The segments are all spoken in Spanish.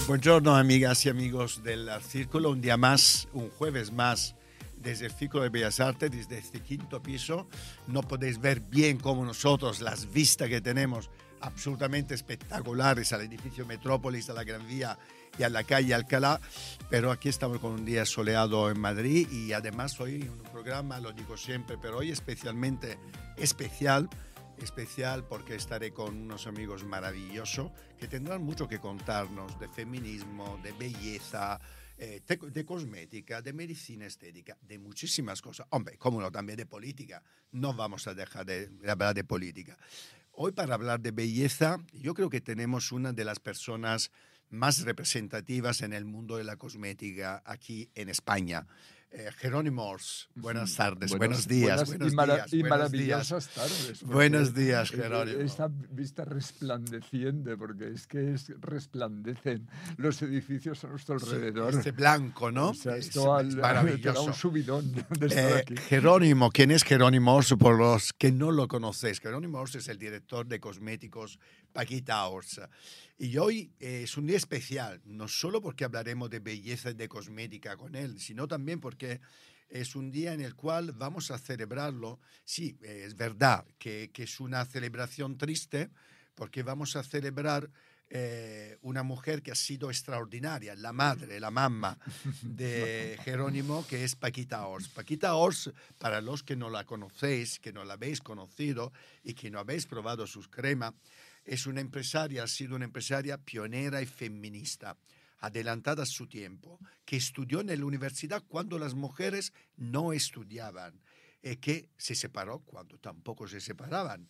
Buongiorno amigas y amigos del Círculo, un día más, un jueves más desde el Círculo de Bellas Artes, desde este quinto piso. No podéis ver bien como nosotros las vistas que tenemos absolutamente espectaculares al edificio Metrópolis, a la Gran Vía y a la calle Alcalá, pero aquí estamos con un día soleado en Madrid y además hoy un programa, lo digo siempre, pero hoy especialmente especial porque estaré con unos amigos maravillosos que tendrán mucho que contarnos de feminismo, de belleza, de cosmética, de medicina estética, de muchísimas cosas. Hombre, cómo no, también de política. No vamos a dejar de hablar de política. Hoy para hablar de belleza, yo creo que tenemos una de las personas más representativas en el mundo de la cosmética aquí en España. Jerónimo Ors, buenas tardes, buenos días, maravillosas tardes. Buenos días, Jerónimo. Esta vista resplandeciente, porque es que resplandecen los edificios a nuestro alrededor. Este blanco, ¿no? O sea, es maravilloso. Te da un subidón de estar aquí. Jerónimo, ¿quién es Jerónimo Ors? Por los que no lo conocéis, Jerónimo Ors es el director de cosméticos Paquita Ors. Y hoy es un día especial, no solo porque hablaremos de belleza y de cosmética con él, sino también porque es un día en el cual vamos a celebrarlo. Sí, es verdad que es una celebración triste, porque vamos a celebrar una mujer que ha sido extraordinaria, la madre, la mamá de Jerónimo, que es Paquita Ors. Paquita Ors, para los que no la conocéis, que no la habéis conocido y que no habéis probado sus cremas, es una empresaria, ha sido una empresaria pionera y feminista, adelantada a su tiempo, que estudió en la universidad cuando las mujeres no estudiaban, que se separó cuando tampoco se separaban.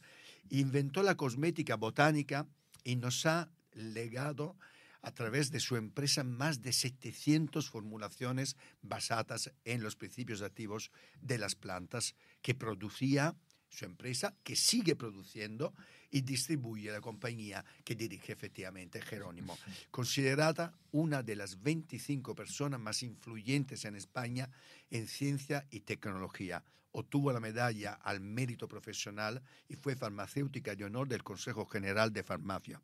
Inventó la cosmética botánica y nos ha legado a través de su empresa más de 700 formulaciones basadas en los principios activos de las plantas que producía su empresa, que sigue produciendo y distribuye la compañía que dirige efectivamente Jerónimo, considerada una de las 25 personas más influyentes en España en ciencia y tecnología. Obtuvo la medalla al mérito profesional y fue farmacéutica de honor del Consejo General de Farmacia.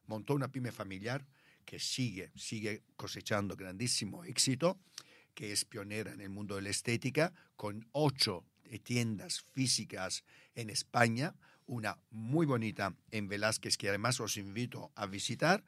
Montó una pyme familiar que sigue cosechando grandísimo éxito, que es pionera en el mundo de la estética, con 8 tiendas físicas en España, una muy bonita en Velázquez, que además os invito a visitar.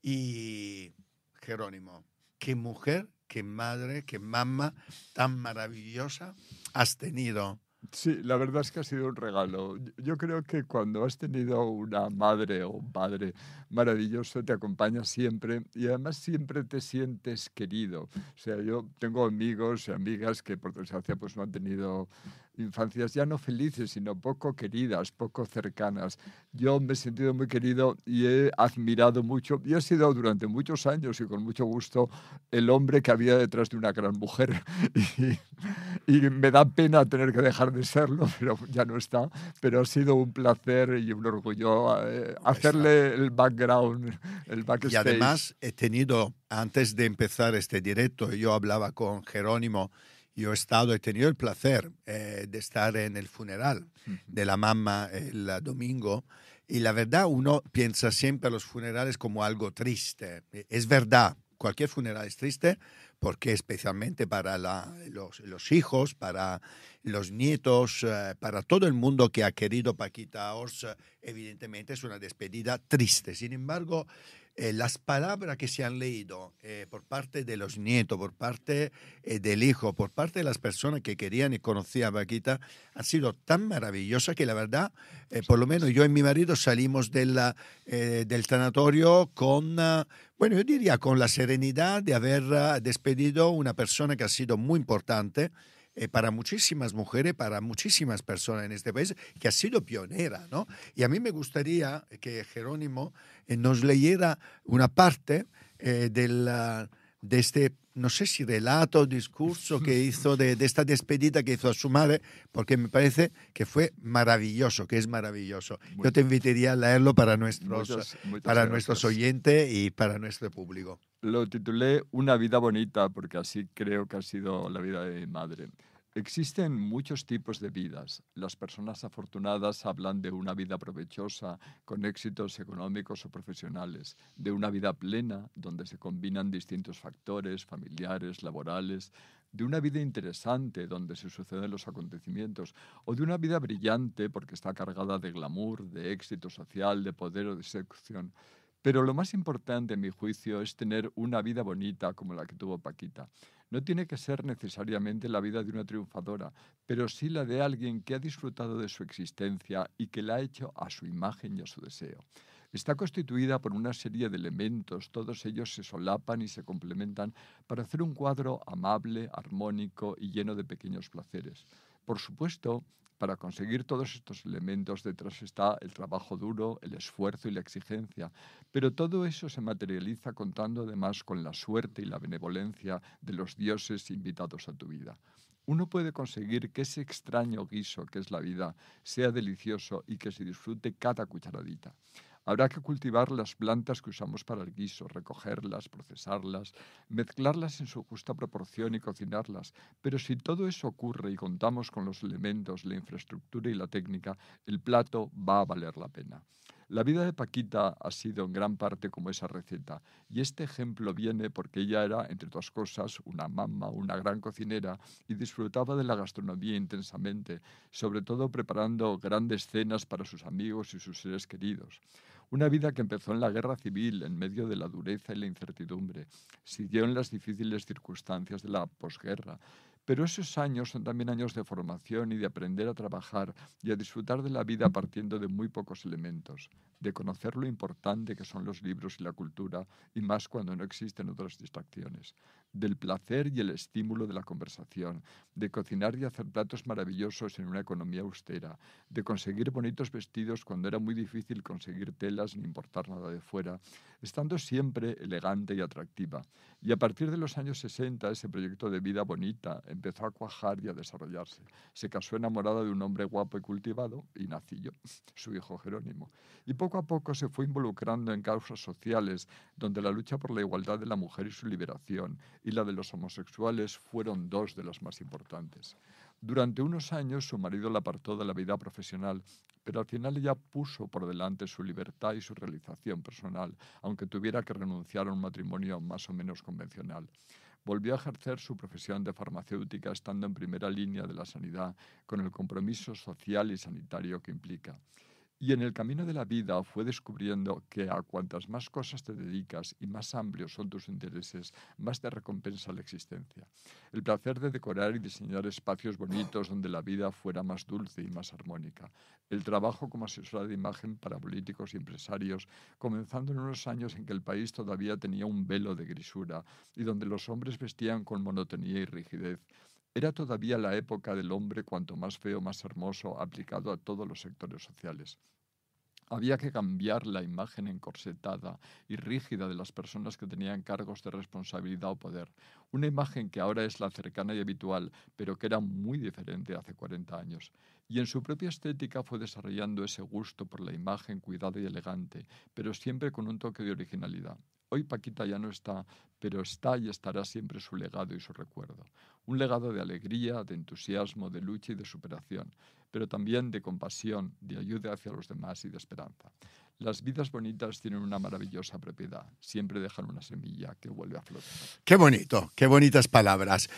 Y Jerónimo, qué mujer, qué madre, qué mamá tan maravillosa has tenido. Sí, la verdad es que ha sido un regalo. Yo creo que cuando has tenido una madre o un padre maravilloso, te acompaña siempre y además siempre te sientes querido. O sea, yo tengo amigos y amigas que por desgracia pues no han tenido infancias ya no felices, sino poco queridas, poco cercanas. Yo me he sentido muy querido y he admirado mucho y he sido durante muchos años y con mucho gusto el hombre que había detrás de una gran mujer. Y me da pena tener que dejar de serlo, pero ya no está. Pero ha sido un placer y un orgullo hacerle el background, el backstage. Y además he tenido, antes de empezar este directo, yo hablaba con Jerónimo, he tenido el placer de estar en el funeral de la mamá el domingo. Y la verdad, uno piensa siempre a los funerales como algo triste. Es verdad, cualquier funeral es triste, porque especialmente para los hijos, para los nietos, para todo el mundo que ha querido Paquita Ors, evidentemente es una despedida triste. Sin embargo, las palabras que se han leído por parte de los nietos, por parte del hijo, por parte de las personas que querían y conocían a Paquita, han sido tan maravillosas que la verdad, por lo menos yo y mi marido salimos del tanatorio con, bueno, yo diría con la serenidad de haber despedido una persona que ha sido muy importante para muchísimas mujeres, para muchísimas personas en este país, que ha sido pionera, ¿no? Y a mí me gustaría que Jerónimo nos leyera una parte de este, no sé si relato o discurso que hizo de esta despedida que hizo a su madre, porque me parece que fue maravilloso, que es maravilloso. Yo te invitaría a leerlo para nuestros oyentes y para nuestro público. Lo titulé Una vida bonita, porque así creo que ha sido la vida de mi madre. Existen muchos tipos de vidas. Las personas afortunadas hablan de una vida provechosa, con éxitos económicos o profesionales, de una vida plena, donde se combinan distintos factores familiares, laborales, de una vida interesante, donde se suceden los acontecimientos, o de una vida brillante, porque está cargada de glamour, de éxito social, de poder o de seducción. Pero lo más importante, en mi juicio, es tener una vida bonita como la que tuvo Paquita. No tiene que ser necesariamente la vida de una triunfadora, pero sí la de alguien que ha disfrutado de su existencia y que la ha hecho a su imagen y a su deseo. Está constituida por una serie de elementos, todos ellos se solapan y se complementan para hacer un cuadro amable, armónico y lleno de pequeños placeres. Por supuesto, para conseguir todos estos elementos detrás está el trabajo duro, el esfuerzo y la exigencia, pero todo eso se materializa contando además con la suerte y la benevolencia de los dioses invitados a tu vida. Uno puede conseguir que ese extraño guiso que es la vida sea delicioso y que se disfrute cada cucharadita. Habrá que cultivar las plantas que usamos para el guiso, recogerlas, procesarlas, mezclarlas en su justa proporción y cocinarlas. Pero si todo eso ocurre y contamos con los elementos, la infraestructura y la técnica, el plato va a valer la pena. La vida de Paquita ha sido en gran parte como esa receta, y este ejemplo viene porque ella era, entre otras cosas, una mamá, una gran cocinera, y disfrutaba de la gastronomía intensamente, sobre todo preparando grandes cenas para sus amigos y sus seres queridos. Una vida que empezó en la guerra civil, en medio de la dureza y la incertidumbre, siguió en las difíciles circunstancias de la posguerra. Pero esos años son también años de formación y de aprender a trabajar y a disfrutar de la vida partiendo de muy pocos elementos, de conocer lo importante que son los libros y la cultura, y más cuando no existen otras distracciones, del placer y el estímulo de la conversación, de cocinar y hacer platos maravillosos en una economía austera, de conseguir bonitos vestidos cuando era muy difícil conseguir telas ni importar nada de fuera, estando siempre elegante y atractiva. Y a partir de los años 60, ese proyecto de vida bonita empezó a cuajar y a desarrollarse. Se casó enamorada de un hombre guapo y cultivado, y nací yo, su hijo Jerónimo. Y poco a poco se fue involucrando en causas sociales, donde la lucha por la igualdad de la mujer y su liberación, y la de los homosexuales fueron dos de las más importantes. Durante unos años su marido la apartó de la vida profesional, pero al final ella puso por delante su libertad y su realización personal, aunque tuviera que renunciar a un matrimonio más o menos convencional. Volvió a ejercer su profesión de farmacéutica estando en primera línea de la sanidad, con el compromiso social y sanitario que implica. Y en el camino de la vida fue descubriendo que a cuantas más cosas te dedicas y más amplios son tus intereses, más te recompensa la existencia. El placer de decorar y diseñar espacios bonitos donde la vida fuera más dulce y más armónica. El trabajo como asesora de imagen para políticos y empresarios, comenzando en unos años en que el país todavía tenía un velo de grisura y donde los hombres vestían con monotonía y rigidez. Era todavía la época del hombre cuanto más feo, más hermoso, aplicado a todos los sectores sociales. Había que cambiar la imagen encorsetada y rígida de las personas que tenían cargos de responsabilidad o poder. Una imagen que ahora es la cercana y habitual, pero que era muy diferente hace 40 años. Y en su propia estética fue desarrollando ese gusto por la imagen cuidada y elegante, pero siempre con un toque de originalidad. Hoy Paquita ya no está, pero está y estará siempre su legado y su recuerdo. Un legado de alegría, de entusiasmo, de lucha y de superación, pero también de compasión, de ayuda hacia los demás y de esperanza. Las vidas bonitas tienen una maravillosa propiedad. Siempre dejan una semilla que vuelve a florecer. Qué bonito, qué bonitas palabras.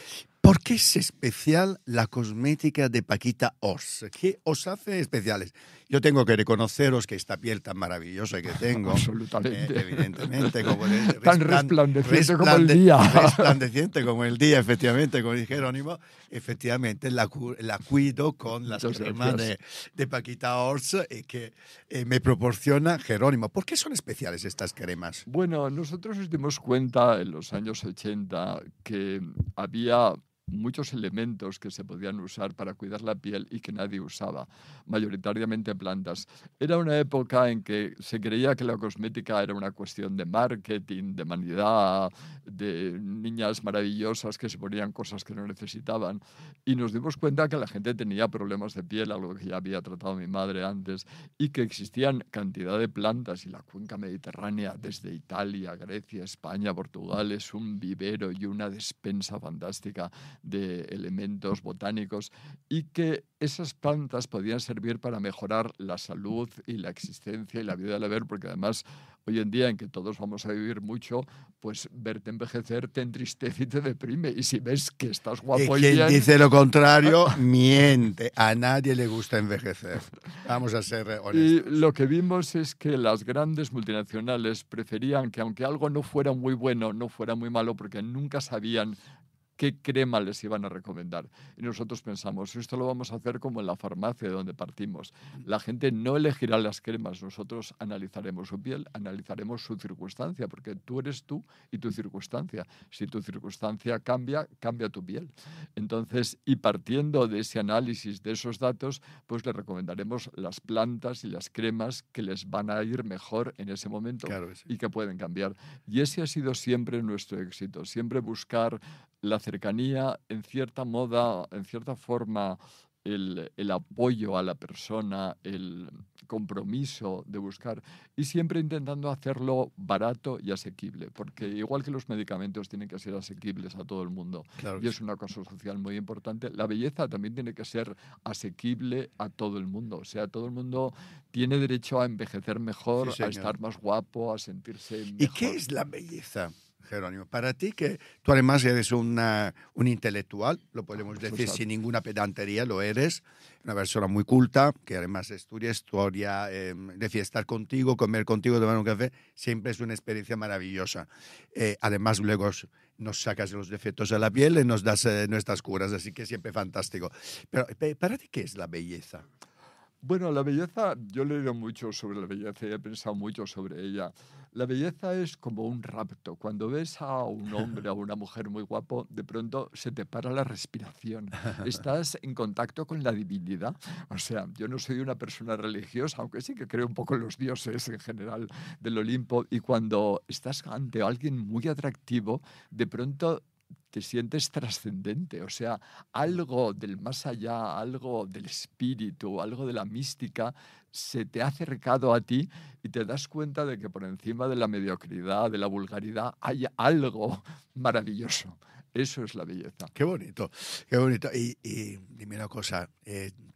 ¿Por qué es especial la cosmética de Paquita Ors? ¿Qué os hace especiales? Yo tengo que reconoceros que esta piel tan maravillosa que tengo, Absolutamente. evidentemente, como Tan resplandeciente como el día. Resplandeciente como el día, efectivamente, como dice Jerónimo, efectivamente la cuido con las Muchas cremas de Paquita Ors que me proporciona Jerónimo. ¿Por qué son especiales estas cremas? Bueno, nosotros nos dimos cuenta en los años 80 que había muchos elementos que se podían usar para cuidar la piel y que nadie usaba, mayoritariamente plantas. Era una época en que se creía que la cosmética era una cuestión de marketing, de vanidad, de niñas maravillosas que se ponían cosas que no necesitaban, y nos dimos cuenta que la gente tenía problemas de piel, algo que ya había tratado mi madre antes, y que existían cantidad de plantas, y la cuenca mediterránea, desde Italia, Grecia, España, Portugal, es un vivero y una despensa fantástica de elementos botánicos y que esas plantas podían servir para mejorar la salud y la existencia y la vida del haber, porque además hoy en día en que todos vamos a vivir mucho, pues verte envejecer te entristece y te deprime. Y si ves que estás Y guapo y quien bien... dice lo contrario, miente. A nadie le gusta envejecer. Vamos a ser Y honestos. lo que vimos es que las grandes multinacionales preferían que aunque algo no fuera muy bueno, no fuera muy malo, porque nunca sabían qué crema les iban a recomendar. Y nosotros pensamos, esto lo vamos a hacer como en la farmacia de donde partimos. La gente no elegirá las cremas, nosotros analizaremos su piel, analizaremos su circunstancia, porque tú eres tú y tu circunstancia. Si tu circunstancia cambia, cambia tu piel. Entonces, y partiendo de ese análisis, de esos datos, pues le recomendaremos las plantas y las cremas que les van a ir mejor en ese momento Claro que sí. y que pueden cambiar. Y ese ha sido siempre nuestro éxito, siempre buscar la cercanía, en cierta moda, en cierta forma, el apoyo a la persona, el compromiso de buscar y siempre intentando hacerlo barato y asequible, porque igual que los medicamentos tienen que ser asequibles a todo el mundo Claro y que es sí. una cosa social muy importante, la belleza también tiene que ser asequible a todo el mundo, o sea, todo el mundo tiene derecho a envejecer Sí, mejor, a señor. estar más guapo, a sentirse ¿Y qué mejor. es la belleza, Jerónimo? Para ti, que tú además eres un intelectual, lo podemos decir Pues, sin ninguna pedantería, lo eres, una persona muy culta, que además estudia historia, decir, estar contigo, comer contigo, tomar un café, siempre es una experiencia maravillosa. Además, luego nos sacas los defectos de la piel y nos das nuestras curas, así que siempre fantástico. Pero, ¿para ti qué es la belleza? bueno, la belleza, yo he leído mucho sobre la belleza y he pensado mucho sobre ella. La belleza es como un rapto. Cuando ves a un hombre o a una mujer muy guapo, de pronto se te para la respiración. Estás en contacto con la divinidad. O sea, yo no soy una persona religiosa, aunque sí que creo un poco en los dioses en general del Olimpo. Y cuando estás ante alguien muy atractivo, de pronto te sientes trascendente, o sea, algo del más allá, algo del espíritu, algo de la mística, se te ha acercado a ti y te das cuenta de que por encima de la mediocridad, de la vulgaridad, hay algo maravilloso. Eso es la belleza. Qué bonito, qué bonito. Y dime una cosa,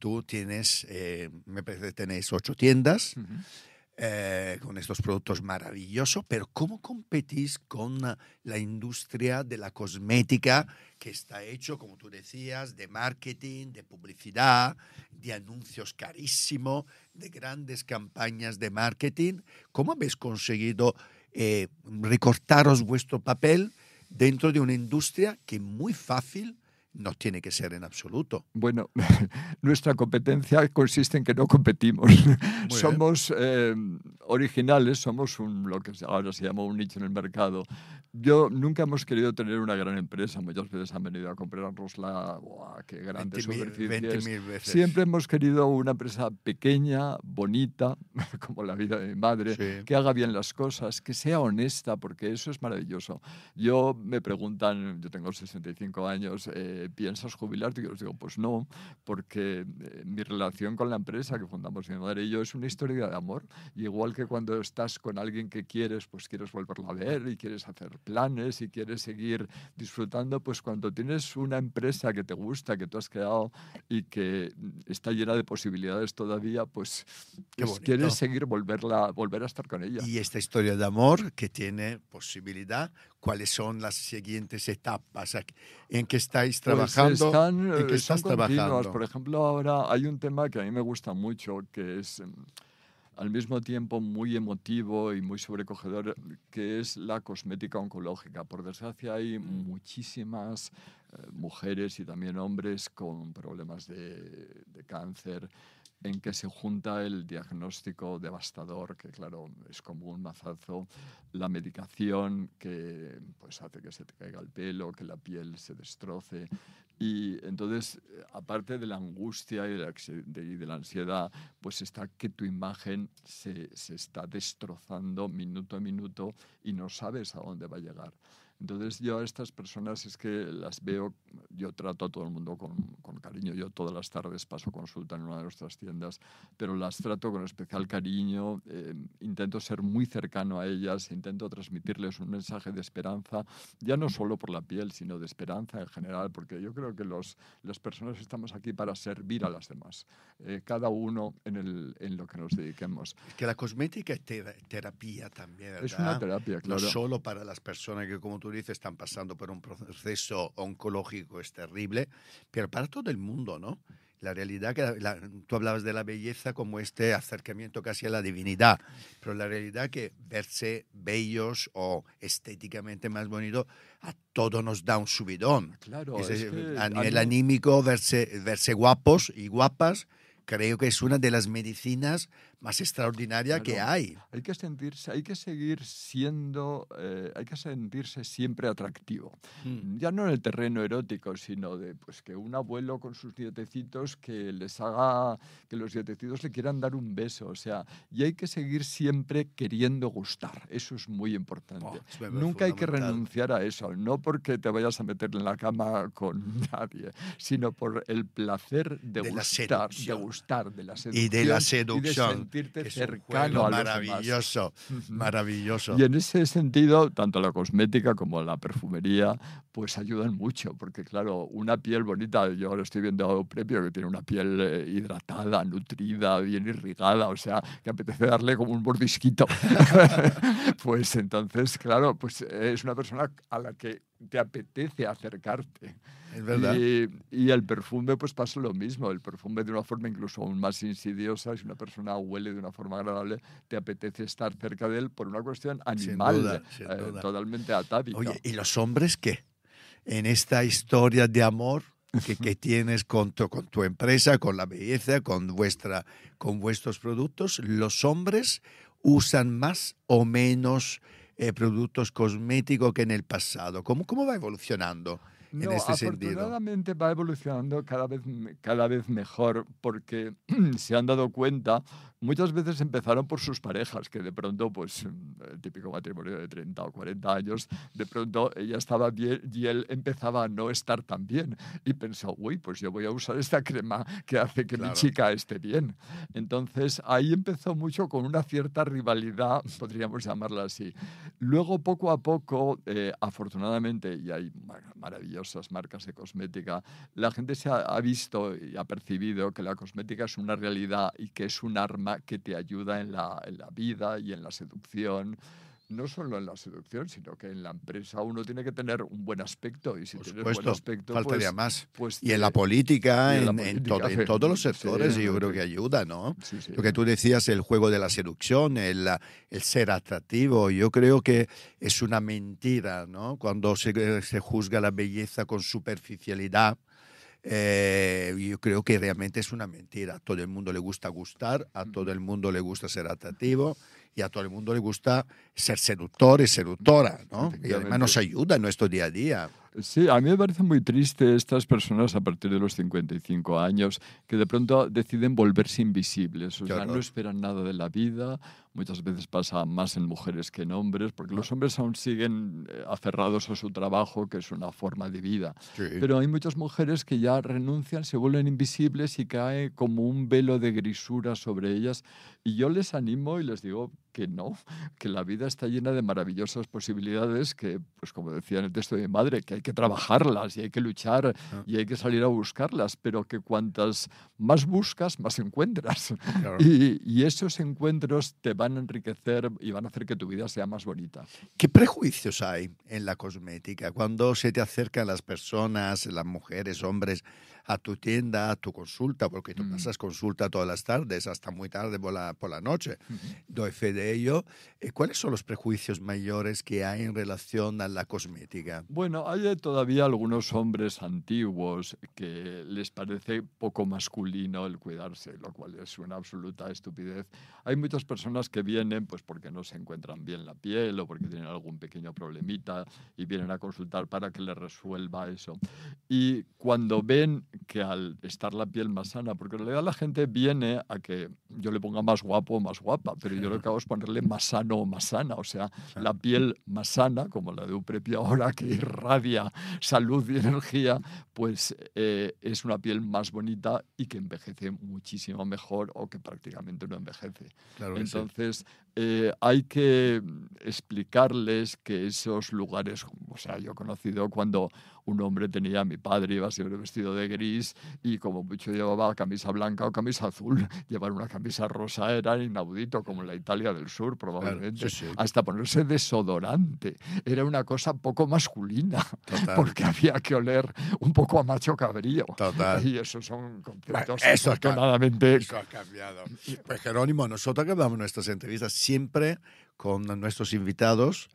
tú tienes, me parece que tenéis 8 tiendas Ujú. con estos productos maravillosos, pero ¿cómo competís con la industria de la cosmética que está hecho, como tú decías, de marketing, de publicidad, de anuncios carísimos, de grandes campañas de marketing? ¿Cómo habéis conseguido recortaros vuestro papel dentro de una industria que muy fácil no tiene que ser en absoluto? Bueno, nuestra competencia consiste en que no competimos. Muy bien. Somos originales, somos lo que ahora se llama un nicho en el mercado. Yo nunca hemos querido tener una gran empresa. Muchas veces han venido a comprarnos ¡buah, qué grandes 20 superficies! mil veces. Siempre hemos querido una empresa pequeña, bonita, como la vida de mi madre, Sí. que haga bien las cosas, que sea honesta, porque eso es maravilloso. Yo me preguntan, yo tengo 65 años, ¿piensas jubilarte? Y yo les digo, pues no, porque mi relación con la empresa que fundamos mi madre y yo es una historia de amor. Y igual que cuando estás con alguien que quieres, pues quieres volverla a ver y quieres hacer planes y quieres seguir disfrutando, pues cuando tienes una empresa que te gusta, que tú has creado y que está llena de posibilidades todavía, pues, Qué pues quieres bonito. seguir volver a estar con ella. Y esta historia de amor que tiene posibilidad, ¿cuáles son las siguientes etapas? ¿En qué estáis Pues trabajando? ¿En qué están estás continuas. Por trabajando? ejemplo, ahora hay un tema que a mí me gusta mucho, que es al mismo tiempo muy emotivo y muy sobrecogedor, que es la cosmética oncológica. Por desgracia hay muchísimas mujeres y también hombres con problemas de cáncer en que se junta el diagnóstico devastador, que claro, es como un mazazo, la medicación que pues hace que se te caiga el pelo, que la piel se destroce. Y entonces, aparte de la angustia y de la ansiedad, pues está que tu imagen se está destrozando minuto a minuto y no sabes a dónde va a llegar. Entonces yo a estas personas es que las veo, yo trato a todo el mundo con cariño. Yo todas las tardes paso consulta en una de nuestras tiendas, pero las trato con especial cariño. Intento ser muy cercano a ellas, intento transmitirles un mensaje de esperanza, ya no solo por la piel, sino de esperanza en general, porque yo creo que las personas estamos aquí para servir a las demás, cada uno en lo que nos dediquemos. Es que la cosmética es terapia también, Es una ¿verdad? terapia, No claro. solo para las personas que, como tú dices, están pasando por un proceso oncológico, es terrible, pero para todo el mundo, ¿no? La realidad que tú hablabas de la belleza como este acercamiento casi a la divinidad, pero la realidad que verse bellos o estéticamente más bonito a todos nos da un subidón. Claro, es que A a nivel mí anímico, verse guapos y guapas, creo que es una de las medicinas más extraordinarias que claro, hay. hay que sentirse, hay que seguir siendo, hay que sentirse siempre atractivo. Mm. Ya no en el terreno erótico, sino de pues que un abuelo con sus nietecitos que les haga, que los nietecitos le quieran dar un beso, o sea, y hay que seguir siempre queriendo gustar. Eso es muy importante. Oh, es Nunca hay que fundamental. renunciar a eso, no porque te vayas a meter en la cama con nadie, sino por el placer De la de seducción. gustar, de la Y de la seducción y de seducción, sentirte que es un cercano juego a los demás. maravilloso, Ujú. maravilloso. Y en ese sentido, tanto la cosmética como la perfumería, pues ayudan mucho, porque claro, una piel bonita, yo ahora estoy viendo a Prepio que tiene una piel hidratada, nutrida, bien irrigada, o sea, que apetece darle como un mordisquito. Pues entonces, claro, pues es una persona a la que te apetece acercarte. Es verdad. Y el perfume, pues pasa lo mismo. El perfume de una forma incluso aún más insidiosa, si una persona huele de una forma agradable, te apetece estar cerca de él por una cuestión Sin animal, duda, sin duda. totalmente atávica. Oye, ¿y los hombres qué? En esta historia de amor que tienes con tu empresa, con la belleza, con vuestros productos, ¿los hombres usan más o menos productos cosméticos que en el pasado? ¿Cómo va evolucionando en No, este sentido? afortunadamente va evolucionando cada vez mejor porque se han dado cuenta, muchas veces empezaron por sus parejas, que de pronto, pues el típico matrimonio de 30 o 40 años, de pronto ella estaba bien y él empezaba a no estar tan bien y pensó, uy, pues yo voy a usar esta crema que hace que mi Claro. chica esté bien. Entonces ahí empezó mucho con una cierta rivalidad, podríamos llamarla así. Luego, poco a poco, afortunadamente, y hay maravillosas marcas de cosmética, la gente ha visto y ha percibido que la cosmética es una realidad y que es un arma que te ayuda en la vida y en la seducción. No solo en la seducción, sino que en la empresa uno tiene que tener un buen aspecto y si Por tienes buen supuesto, aspecto, faltaría más. pues Y en la y política, en la en política, todos los sí, sectores, yo creo que ayuda, ¿no? sí, sí. Lo que tú decías, el juego de la seducción, el ser atractivo, yo creo que es una mentira, ¿no? Cuando se juzga la belleza con superficialidad, yo creo que realmente es una mentira. A todo el mundo le gusta gustar, a todo el mundo le gusta ser atractivo y a todo el mundo le gusta ser seductor y seductora, ¿no? Y además Efectivamente. nos ayuda en nuestro día a día. Sí, a mí me parece muy triste estas personas a partir de los 55 años que de pronto deciden volverse invisibles, o Qué sea, no horror. esperan nada de la vida, muchas veces pasa más en mujeres que en hombres, porque los hombres aún siguen aferrados a su trabajo, que es una forma de vida, Sí. pero hay muchas mujeres que ya renuncian, se vuelven invisibles y cae como un velo de grisura sobre ellas, y yo les animo y les digo que no, que la vida está llena de maravillosas posibilidades que, pues como decía en el texto de mi madre, que hay que trabajarlas y hay que luchar Ah, y hay que salir a buscarlas, pero que cuantas más buscas, más encuentras. claro. Y esos encuentros te van a enriquecer y van a hacer que tu vida sea más bonita. ¿Qué prejuicios hay en la cosmética? Cuando se te acercan las personas, las mujeres, hombres, a tu tienda, a tu consulta, porque tú Mm. pasas consulta todas las tardes, hasta muy tarde por la noche, Ujú. doy fe de ello. ¿Cuáles son los prejuicios mayores que hay en relación a la cosmética? Bueno, hay todavía algunos hombres antiguos que les parece poco masculino el cuidarse, lo cual es una absoluta estupidez. Hay muchas personas que vienen pues porque no se encuentran bien la piel o porque tienen algún pequeño problemita y vienen a consultar para que les resuelva eso. Y cuando ven que al estar la piel más sana, porque en realidad la gente viene a que yo le ponga más guapo o más guapa, pero yo lo que hago es ponerle más sano o más sana. O sea, la piel más sana, como la de Euprepia ahora, que irradia salud y energía, pues es una piel más bonita y que envejece muchísimo mejor o que prácticamente no envejece. Claro que sí. Entonces, hay que explicarles que esos lugares, o sea, yo he conocido cuando un hombre tenía, mi padre iba siempre vestido de gris y como mucho llevaba camisa blanca o camisa azul, llevar una camisa rosa era inaudito, como en la Italia del Sur probablemente. Claro, sí, sí. Hasta ponerse desodorante era una cosa poco masculina, Total. porque había que oler un poco a macho cabrío. Total. Y esos son conceptos, Bueno, eso afortunadamente. Eso ha cambiado. Pues Jerónimo, nosotros acabamos nuestras entrevistas siempre con nuestros invitados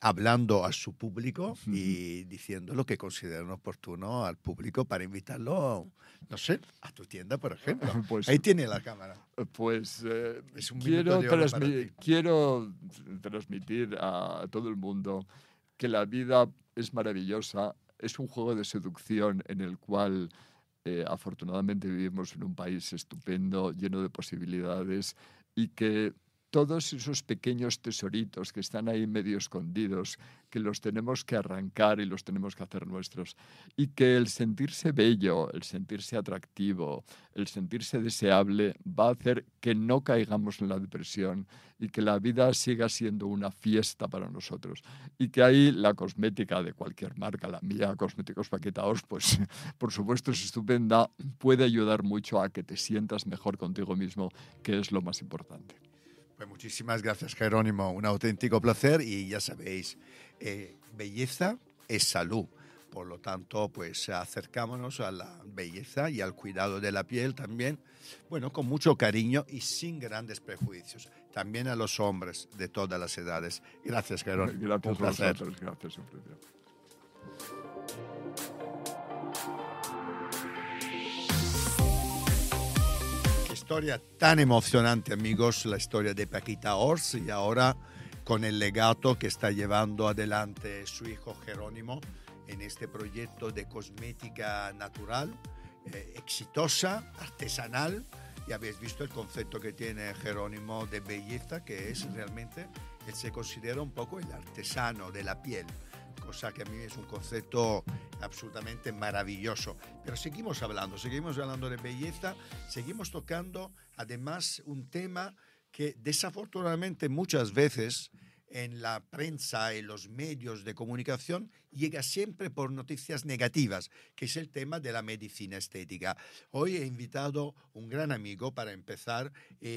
hablando a su público y diciendo lo que consideran oportuno al público para invitarlo, no sé, a tu tienda, por ejemplo. Pues, Ahí tiene la cámara. Pues Es un minuto de oro para ti. quiero transmitir a todo el mundo que la vida es maravillosa, es un juego de seducción en el cual afortunadamente vivimos en un país estupendo, lleno de posibilidades y que todos esos pequeños tesoritos que están ahí medio escondidos, que los tenemos que arrancar y los tenemos que hacer nuestros. Y que el sentirse bello, el sentirse atractivo, el sentirse deseable va a hacer que no caigamos en la depresión y que la vida siga siendo una fiesta para nosotros. Y que ahí la cosmética de cualquier marca, la mía, Cosméticos Paquita Ors, pues por supuesto es estupenda, puede ayudar mucho a que te sientas mejor contigo mismo, que es lo más importante. Pues muchísimas gracias, Jerónimo. Un auténtico placer y ya sabéis, belleza es salud. Por lo tanto, pues acercámonos a la belleza y al cuidado de la piel también, bueno, con mucho cariño y sin grandes prejuicios. También a los hombres de todas las edades. Gracias, Jerónimo. Gracias Un placer. a vosotros. Gracias, Eufrepia. Historia tan emocionante, amigos, la historia de Paquita Ors y ahora con el legado que está llevando adelante su hijo Jerónimo en este proyecto de cosmética natural, exitosa, artesanal. Y habéis visto el concepto que tiene Jerónimo de belleza, que es realmente, él se considera un poco el artesano de la piel, cosa que a mí es un concepto absolutamente maravilloso. Pero seguimos hablando de belleza, seguimos tocando además un tema que desafortunadamente muchas veces en la prensa, en los medios de comunicación, llega siempre por noticias negativas, que es el tema de la medicina estética. Hoy he invitado un gran amigo para empezar,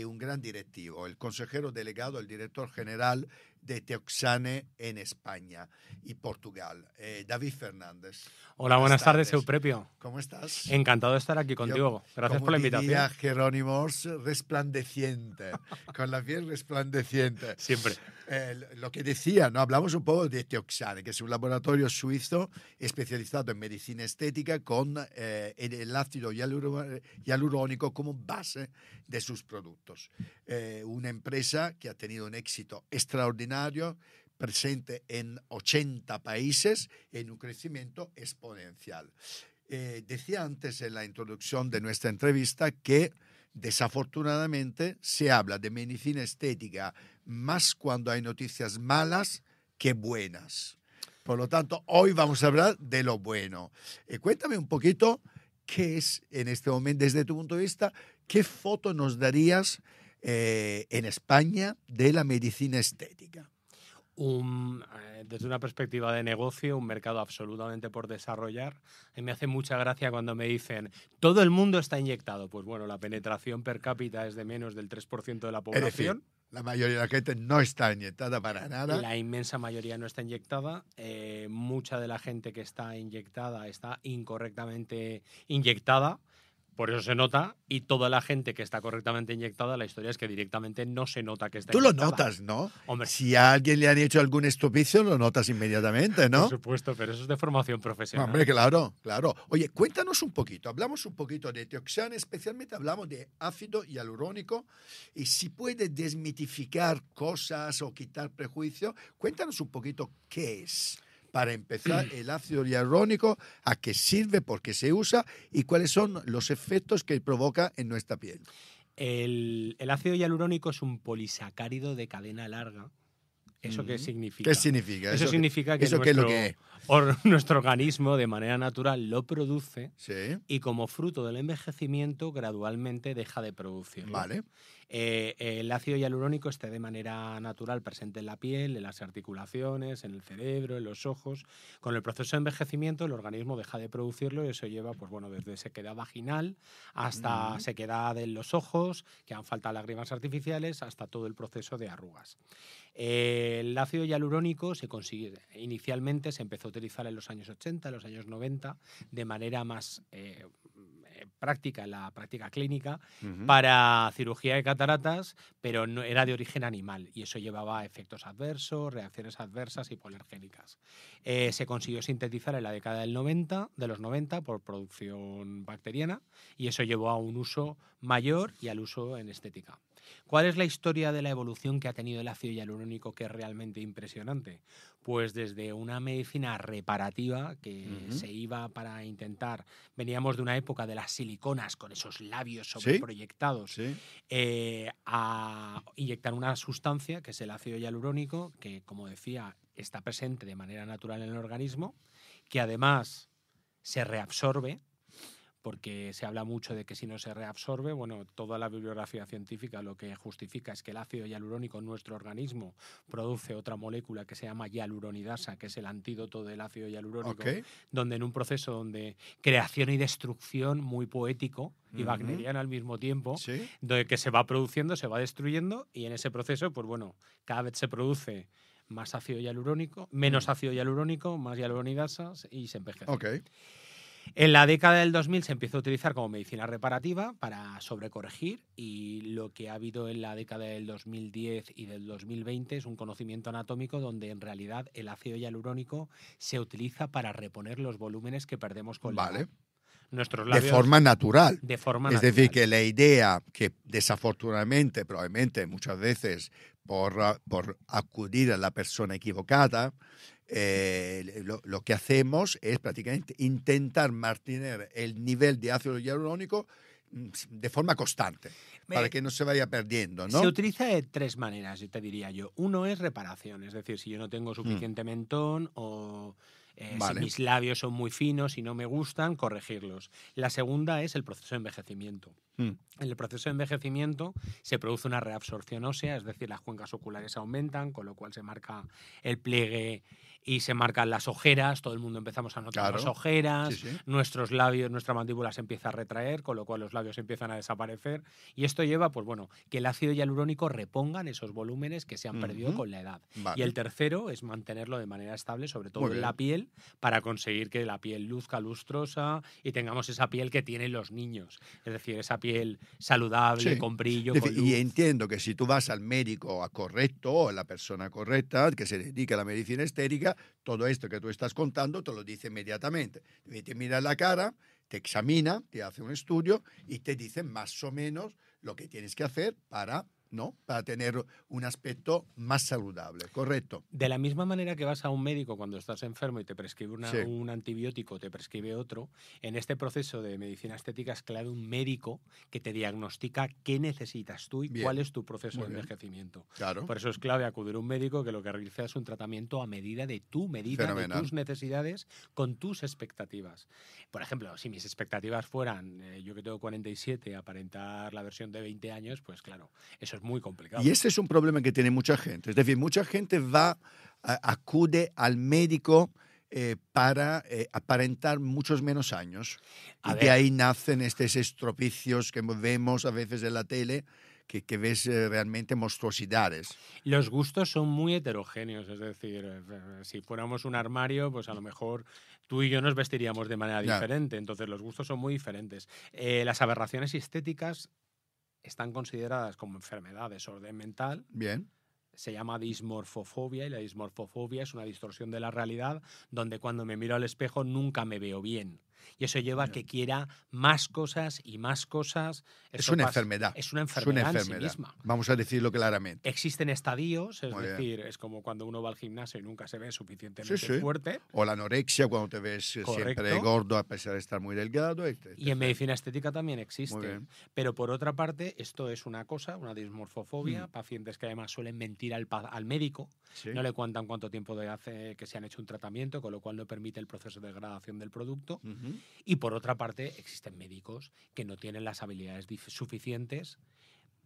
un gran directivo, el consejero delegado, el director general de Teoxane en España y Portugal, David Fernández. Hola, buenas tardes, Euprepio. ¿Cómo estás? Encantado de estar aquí contigo. Gracias por la invitación. Jerónimo, resplandeciente, con la piel resplandeciente. Siempre. Lo que decía, ¿no? Hablamos un poco de Teoxane, que es un laboratorio suizo especializado en medicina estética con el ácido hialurónico como base de sus productos. Una empresa que ha tenido un éxito extraordinario, presente en 80 países en un crecimiento exponencial. Decía antes en la introducción de nuestra entrevista que desafortunadamente se habla de medicina estética más cuando hay noticias malas que buenas. Por lo tanto, hoy vamos a hablar de lo bueno. Cuéntame un poquito qué es en este momento, desde tu punto de vista, qué foto nos darías en España de la medicina estética. Desde una perspectiva de negocio, un mercado absolutamente por desarrollar. A mí me hace mucha gracia cuando me dicen todo el mundo está inyectado. Pues bueno, la penetración per cápita es de menos del 3% de la población. Es decir, la mayoría de la gente no está inyectada para nada. La inmensa mayoría no está inyectada. Mucha de la gente que está inyectada está incorrectamente inyectada. Por eso se nota, y toda la gente que está correctamente inyectada, la historia es que directamente no se nota que está inyectada. Tú lo notas, ¿no? Hombre. Si a alguien le han hecho algún estupicio, lo notas inmediatamente, ¿no? Por supuesto, pero eso es de formación profesional. Hombre, claro, claro. Oye, cuéntanos un poquito. Hablamos un poquito de Teoxane, especialmente hablamos de ácido hialurónico. Y si puedes desmitificar cosas o quitar prejuicios, cuéntanos un poquito qué es. Para empezar, el ácido hialurónico, a qué sirve, por qué se usa y cuáles son los efectos que provoca en nuestra piel. El ácido hialurónico es un polisacárido de cadena larga. ¿Eso qué significa? ¿Qué significa? Eso significa que, ¿eso qué es lo que es? nuestro organismo de manera natural lo produce Sí, y como fruto del envejecimiento gradualmente deja de producirlo. vale. El ácido hialurónico está de manera natural presente en la piel, en las articulaciones, en el cerebro, en los ojos. Con el proceso de envejecimiento el organismo deja de producirlo y eso lleva pues, bueno, desde sequedad vaginal hasta sequedad en los ojos, que han falta lágrimas artificiales, hasta todo el proceso de arrugas. El ácido hialurónico inicialmente se empezó a utilizar en los años 80, en los años 90, de manera más práctica, en la práctica clínica, para cirugía de cataratas, pero no, era de origen animal y eso llevaba a efectos adversos, reacciones adversas hipoalergénicas. Se consiguió sintetizar en la década de los 90 por producción bacteriana y eso llevó a un uso mayor y al uso en estética. ¿Cuál es la historia de la evolución que ha tenido el ácido hialurónico que es realmente impresionante? Pues desde una medicina reparativa que se iba para intentar, veníamos de una época de las siliconas con esos labios sobreproyectados, a inyectar una sustancia que es el ácido hialurónico, que como decía está presente de manera natural en el organismo, que además se reabsorbe, porque se habla mucho de que si no se reabsorbe, bueno, toda la bibliografía científica lo que justifica es que el ácido hialurónico en nuestro organismo produce otra molécula que se llama hialuronidasa, que es el antídoto del ácido hialurónico, donde en un proceso donde creación y destrucción muy poético y wagneriano al mismo tiempo, donde que se va produciendo, se va destruyendo y en ese proceso, pues bueno, cada vez se produce más ácido hialurónico, menos ácido hialurónico, más hialuronidasa y se envejece. En la década del 2000 se empezó a utilizar como medicina reparativa para sobrecorregir y lo que ha habido en la década del 2010 y del 2020 es un conocimiento anatómico donde en realidad el ácido hialurónico se utiliza para reponer los volúmenes que perdemos con la edad. Nuestros labios, de forma natural. De forma es decir, que la idea que desafortunadamente, probablemente muchas veces por acudir a la persona equivocada, lo que hacemos es prácticamente intentar mantener el nivel de ácido hialurónico de forma constante, para que no se vaya perdiendo, ¿no? Se utiliza de tres maneras, yo te diría yo. Uno es reparación, es decir, si yo no tengo suficiente mentón o si mis labios son muy finos y no me gustan, corregirlos. La segunda es el proceso de envejecimiento. En el proceso de envejecimiento se produce una reabsorción ósea, es decir, las cuencas oculares aumentan, con lo cual se marca el pliegue y se marcan las ojeras, todo el mundo empezamos a notar las ojeras, nuestros labios, nuestra mandíbula se empieza a retraer, con lo cual los labios empiezan a desaparecer y esto lleva, pues bueno, que el ácido hialurónico repongan esos volúmenes que se han perdido con la edad. Y el tercero es mantenerlo de manera estable, sobre todo en la piel, para conseguir que la piel luzca lustrosa y tengamos esa piel que tienen los niños, es decir, esa piel saludable, con brillo, con luz. Y entiendo que si tú vas al médico correcto o a la persona correcta que se dedica a la medicina estética, todo esto que tú estás contando te lo dice inmediatamente. Te mira la cara, te examina, te hace un estudio y te dice más o menos lo que tienes que hacer para tener un aspecto más saludable, ¿correcto? De la misma manera que vas a un médico cuando estás enfermo y te prescribe un antibiótico, te prescribe otro, en este proceso de medicina estética es clave un médico que te diagnostica qué necesitas tú y cuál es tu proceso de envejecimiento. Claro. Por eso es clave acudir a un médico que lo que realiza es un tratamiento a medida de tu medida, de tus necesidades, con tus expectativas. Por ejemplo, si mis expectativas fueran, yo que tengo 47, aparentar la versión de 20 años, pues claro, eso es muy complicado. Y este es un problema que tiene mucha gente. Es decir, mucha gente acude al médico para aparentar muchos menos años. Y de ahí nacen estos estropicios que vemos a veces en la tele, que ves realmente monstruosidades. Los gustos son muy heterogéneos, es decir, si fuéramos un armario, pues a lo mejor tú y yo nos vestiríamos de manera diferente, entonces los gustos son muy diferentes. Las aberraciones estéticas están consideradas como enfermedad, desorden mental. Bien. Se llama dismorfofobia y la dismorfofobia es una distorsión de la realidad donde cuando me miro al espejo nunca me veo bien. Y eso lleva a que quiera más cosas y más cosas. Es Esto una pasa- enfermedad. Es una enfermedad en sí enfermedad. misma. Vamos a decirlo claramente. Existen estadios, es Muy bien. decir, es como cuando uno va al gimnasio y nunca se ve Sí, suficientemente sí. fuerte. O la anorexia, cuando te ves siempre Correcto. gordo a pesar de estar muy delgado. Y en medicina estética también Muy existe. bien. Pero por otra parte, esto es una cosa, una dismorfofobia, Mm. pacientes que además suelen mentir al médico, Sí. no le cuentan cuánto tiempo hace que se han hecho un tratamiento, con lo cual no permite el proceso de degradación del producto. Ujú. Y por otra parte, existen médicos que no tienen las habilidades suficientes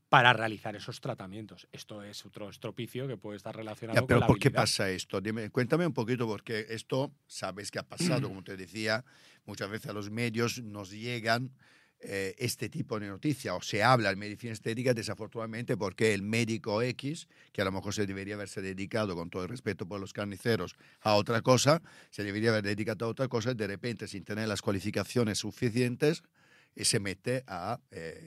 para realizar esos tratamientos. Esto es otro estropicio que puede estar relacionado Ya, con pero la ¿por qué habilidad. pasa esto? Cuéntame un poquito, porque esto sabes que ha pasado, como te decía, muchas veces a los medios nos llegan este tipo de noticia, o se habla en medicina estética, desafortunadamente, porque el médico X, que a lo mejor se debería haberse dedicado, con todo el respeto por los carniceros, a otra cosa, se debería haber dedicado a otra cosa, y de repente, sin tener las cualificaciones suficientes, se mete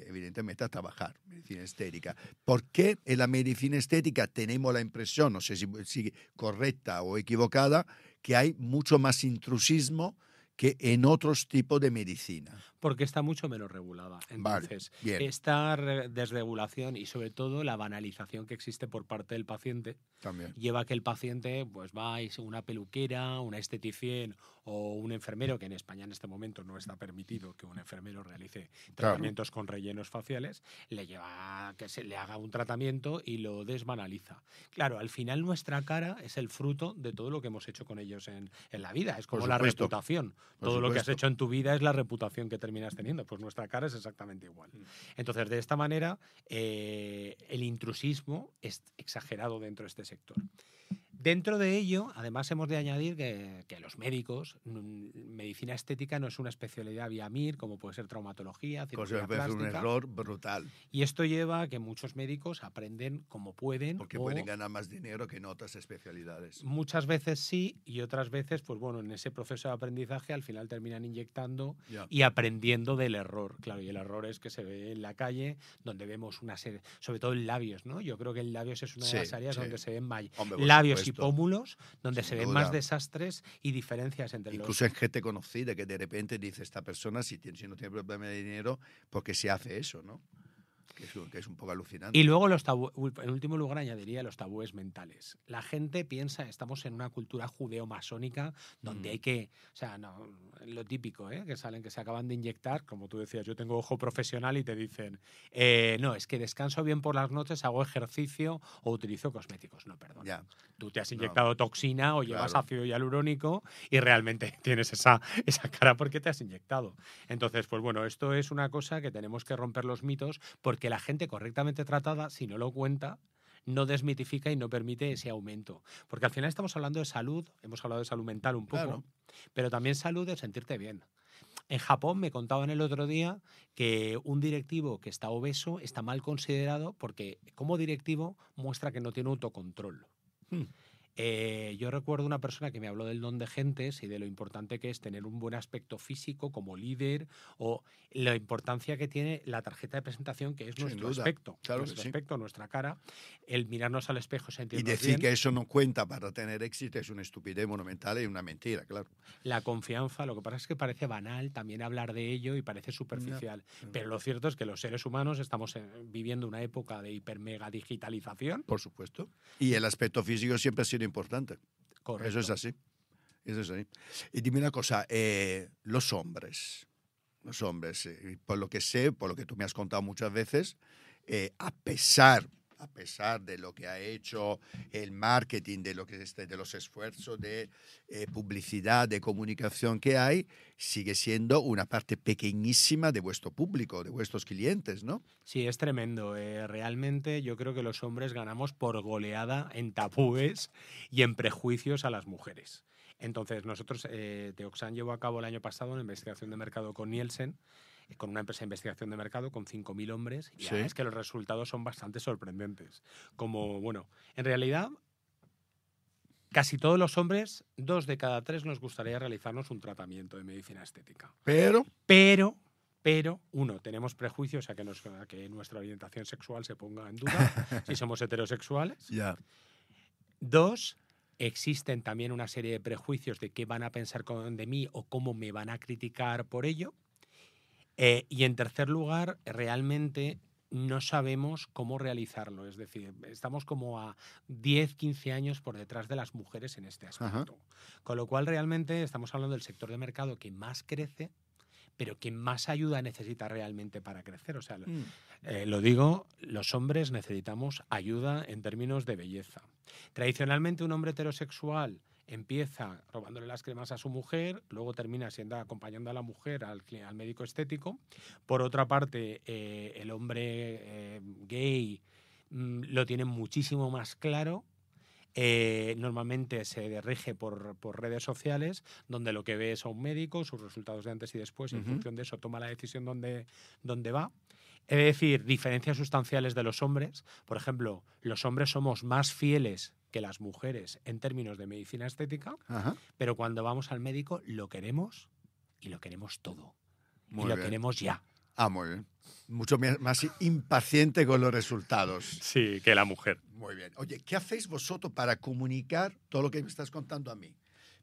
evidentemente, a trabajar medicina estética. ¿Por qué en la medicina estética tenemos la impresión, no sé si correcta o equivocada, que hay mucho más intrusismo que en otros tipos de medicina? Porque está mucho menos regulada. Entonces, bien. esta desregulación y sobre todo la banalización que existe por parte del paciente También. lleva a que el paciente pues va a una peluquera, una esteticien o un enfermero, que en España en este momento no está permitido que un enfermero realice tratamientos con rellenos faciales, le lleva a que se le haga un tratamiento y lo desbanaliza. Claro, al final nuestra cara es el fruto de todo lo que hemos hecho con ellos en la vida. Es como Por la supuesto. reputación. Por Todo lo que has supuesto. hecho en tu vida es la reputación que terminas teniendo. Pues nuestra cara es exactamente igual. Entonces, de esta manera, el intrusismo es exagerado dentro de este sector. Dentro de ello, además, hemos de añadir que los médicos, medicina estética no es una especialidad vía MIR, como puede ser traumatología, Cosa cirugía me parece un plástica. error brutal, Y esto lleva a que muchos médicos aprenden como pueden. porque o pueden ganar más dinero que en otras especialidades. muchas veces sí, y otras veces, pues bueno, en ese proceso de aprendizaje al final terminan inyectando Ya. y aprendiendo del error. Claro, y el error es que se ve en la calle, donde vemos una serie, sobre todo en labios, ¿no? Yo creo que en labios es una de Sí, las áreas sí. donde se ven Hombre, por labios y supuesto. pómulos, donde Sin se ven duda. más desastres y diferencias entre Incluso en gente conocida que de repente dice esta persona, si no tiene problema de dinero, ¿por qué se hace eso, no? Que es un poco alucinante. Y luego los tabúes, en último lugar añadiría los tabúes mentales. La gente piensa, estamos en una cultura judeo-masónica donde hay que, o sea, no, lo típico, que salen, que se acaban de inyectar, como tú decías, yo tengo ojo profesional y te dicen, no, es que descanso bien por las noches, hago ejercicio o utilizo cosméticos. No, perdón. Ya. Tú te has No. inyectado toxina o llevas Claro. ácido hialurónico y realmente tienes esa cara porque te has inyectado. Entonces, pues bueno, esto es una cosa que tenemos que romper los mitos porque la gente correctamente tratada, si no lo cuenta, no desmitifica y no permite ese aumento. Porque al final estamos hablando de salud, hemos hablado de salud mental un poco, Claro. pero también salud de sentirte bien. En Japón me contaban el otro día que un directivo que está obeso está mal considerado porque como directivo muestra que no tiene autocontrol. Hmm. Yo recuerdo una persona que me habló del don de gentes y de lo importante que es tener un buen aspecto físico como líder o la importancia que tiene la tarjeta de presentación que es Sin nuestro duda. aspecto, Claro que nuestro sí. aspecto, nuestra cara, el mirarnos al espejo, Y sentirnos decir bien, que eso no cuenta para tener éxito es una estupidez monumental y una mentira, claro. la confianza. Lo que pasa es que parece banal también hablar de ello y parece superficial, pero lo cierto es que los seres humanos estamos viviendo una época de hiper mega digitalización. Por supuesto. Y el aspecto físico siempre ha sido importante. Correcto. Eso es así. Eso es así. Y dime una cosa, los hombres, por lo que sé, por lo que tú me has contado muchas veces, a pesar de lo que ha hecho el marketing, de los esfuerzos de publicidad, de comunicación que hay, sigue siendo una parte pequeñísima de vuestro público, de vuestros clientes, ¿no? Sí, es tremendo. Realmente yo creo que los hombres ganamos por goleada en tabúes y en prejuicios a las mujeres. Entonces, nosotros, Teoxan llevó a cabo el año pasado una investigación de mercado con Nielsen, con una empresa de investigación de mercado con 5.000 hombres, y la Sí. verdad es que los resultados son bastante sorprendentes. Como, bueno, en realidad, casi todos los hombres, 2 de cada 3 nos gustaría realizarnos un tratamiento de medicina estética. Pero, Pero, uno, tenemos prejuicios a que nuestra orientación sexual se ponga en duda si somos heterosexuales. ya, 2, Existen también una serie de prejuicios de qué van a pensar de mí o cómo me van a criticar por ello. Y en tercer lugar, realmente no sabemos cómo realizarlo. Es decir, estamos como a 10, 15 años por detrás de las mujeres en este aspecto. Con lo cual, realmente estamos hablando del sector de mercado que más crece, pero que más ayuda necesita realmente para crecer. O sea, lo digo, los hombres necesitamos ayuda en términos de belleza. Tradicionalmente, un hombre heterosexual empieza robándole las cremas a su mujer, luego termina acompañando a la mujer al médico estético. Por otra parte, el hombre gay lo tiene muchísimo más claro. Normalmente se rige por redes sociales, donde lo que ve es a un médico, sus resultados de antes y después, y en función de eso toma la decisión dónde va. Es decir, diferencias sustanciales de los hombres. Por ejemplo, los hombres somos más fieles que las mujeres en términos de medicina estética, pero cuando vamos al médico lo queremos y lo queremos todo. Muy y lo bien. queremos ya. Muy bien. Mucho más impaciente con los resultados. Sí, que la mujer. Muy bien. Oye, ¿qué hacéis vosotros para comunicar todo lo que me estás contando a mí?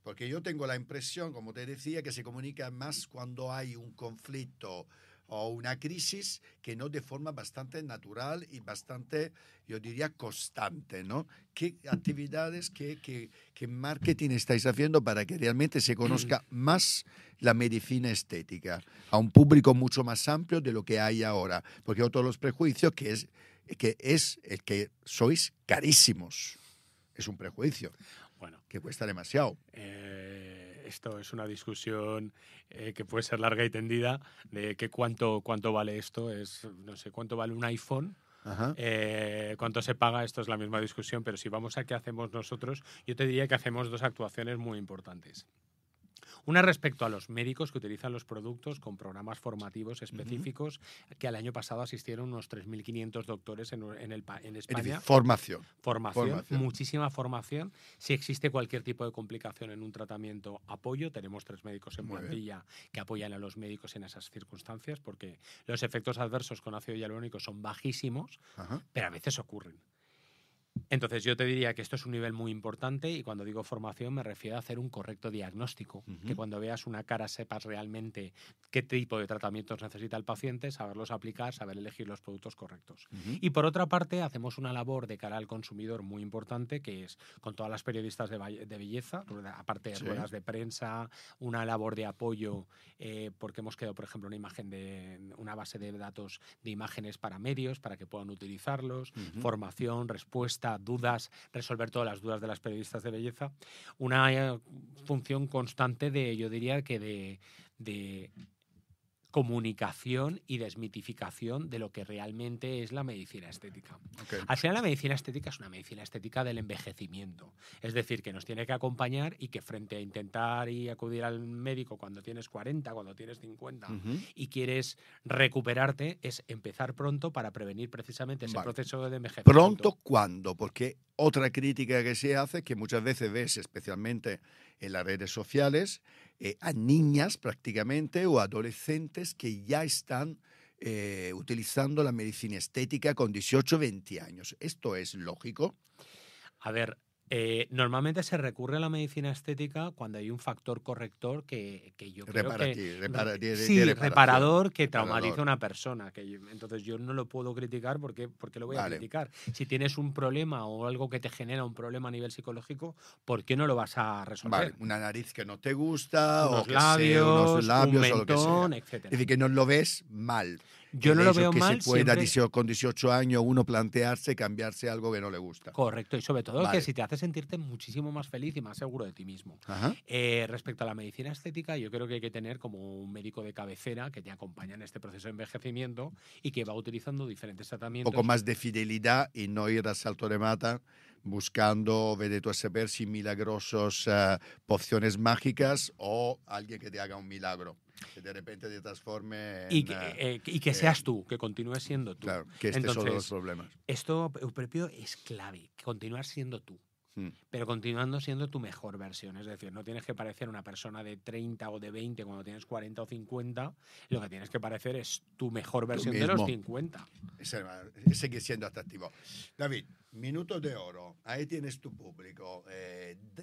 Porque yo tengo la impresión, como te decía, que se comunica más cuando hay un conflicto o una crisis, que no de forma bastante natural y bastante, yo diría, constante, ¿no? ¿Qué actividades, qué marketing estáis haciendo para que realmente se conozca más la medicina estética a un público mucho más amplio de lo que hay ahora? Porque otros los prejuicios que sois carísimos. Es un prejuicio. Bueno, que cuesta demasiado. Esto es una discusión que puede ser larga y tendida de que cuánto vale esto. No sé cuánto vale un iPhone. Cuánto se paga, esto es la misma discusión, pero si vamos a qué hacemos nosotros, yo te diría que hacemos dos actuaciones muy importantes. Una respecto a los médicos que utilizan los productos con programas formativos específicos, que al año pasado asistieron unos 3.500 doctores en España. Es decir, formación. Muchísima formación. Si existe cualquier tipo de complicación en un tratamiento, apoyo. Tenemos 3 médicos en plantilla que apoyan a los médicos en esas circunstancias, porque los efectos adversos con ácido hialurónico son bajísimos, pero a veces ocurren. Entonces yo te diría que esto es un nivel muy importante, y cuando digo formación me refiero a hacer un correcto diagnóstico, que cuando veas una cara sepas realmente qué tipo de tratamientos necesita el paciente, saberlos aplicar, saber elegir los productos correctos. Y por otra parte hacemos una labor de cara al consumidor muy importante, que es con todas las periodistas de belleza, aparte de ruedas de prensa, una labor de apoyo, porque hemos creado, por ejemplo, una base de datos de imágenes para medios, para que puedan utilizarlos, formación, respuesta, dudas, resolver todas las dudas de las periodistas de belleza. Una función constante yo diría que de comunicación y desmitificación de lo que realmente es la medicina estética. Al final la medicina estética es una medicina estética del envejecimiento. Es decir, que nos tiene que acompañar, y que frente a intentar y acudir al médico cuando tienes 40, cuando tienes 50 y quieres recuperarte, es empezar pronto para prevenir precisamente ese proceso de envejecimiento. ¿Pronto cuándo? Porque otra crítica que se hace, que muchas veces ves especialmente en las redes sociales, a niñas prácticamente o adolescentes que ya están utilizando la medicina estética con 18 o 20 años. ¿Esto es lógico? A ver, normalmente se recurre a la medicina estética cuando hay un factor corrector que yo creo reparador, que traumatiza a una persona. Entonces yo no lo puedo criticar porque lo voy a criticar. Si tienes un problema o algo que te genera un problema a nivel psicológico, ¿por qué no lo vas a resolver? Una nariz que no te gusta, unos o labios, un mentón, o lo que sea. etcétera. Es decir, que no lo ves mal. Yo no lo veo que mal. Se pueda con 18 años uno plantearse cambiarse algo que no le gusta. Correcto, y sobre todo que si te hace sentirte muchísimo más feliz y más seguro de ti mismo. Respecto a la medicina estética, yo creo que hay que tener como un médico de cabecera que te acompaña en este proceso de envejecimiento y que va utilizando diferentes tratamientos. Un poco más de fidelidad y no ir a salto de mata buscando, vete tú a saber, si milagrosos pociones mágicas o alguien que te haga un milagro, que de repente te transforme en... Y que seas tú, que continúes siendo tú. Claro, que estos son los problemas. Esto, Eupropio, es clave, continuar siendo tú. pero continuando siendo tu mejor versión. Es decir, no tienes que parecer una persona de 30 o de 20 cuando tienes 40 o 50. Lo que tienes que parecer es tu mejor versión de los 50. Sigue siendo atractivo. David, minuto de oro. Ahí tienes tu público.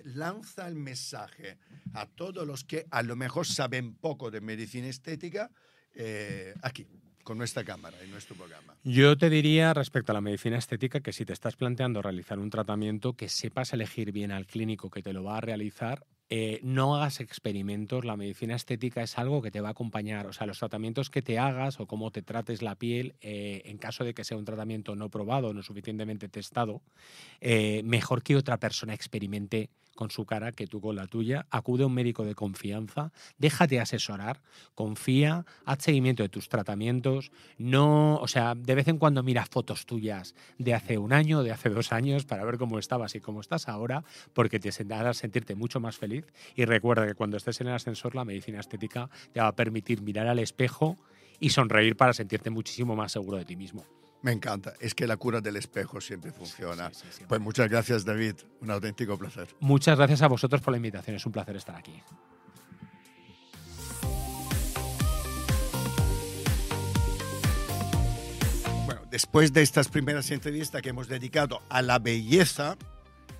Lanza el mensaje a todos los que a lo mejor saben poco de medicina estética aquí, con nuestra cámara y nuestro programa. Yo te diría respecto a la medicina estética que si te estás planteando realizar un tratamiento, que sepas elegir bien al clínico que te lo va a realizar. No hagas experimentos. La medicina estética es algo que te va a acompañar. O sea, los tratamientos que te hagas o cómo te trates la piel, en caso de que sea un tratamiento no probado, no suficientemente testado, mejor que otra persona experimente con su cara que tú con la tuya. Acude a un médico de confianza, déjate asesorar, confía, haz seguimiento de tus tratamientos. No, o sea, de vez en cuando mira fotos tuyas de hace un año, de hace 2 años, para ver cómo estabas y cómo estás ahora, porque te hará sentirte mucho más feliz. Y recuerda que cuando estés en el ascensor, la medicina estética te va a permitir mirar al espejo y sonreír para sentirte muchísimo más seguro de ti mismo. Me encanta. Es que la cura del espejo siempre funciona. Sí. Pues muchas gracias, David. Un auténtico placer. Muchas gracias a vosotros por la invitación. Es un placer estar aquí. Bueno, después de estas primeras entrevistas que hemos dedicado a la belleza,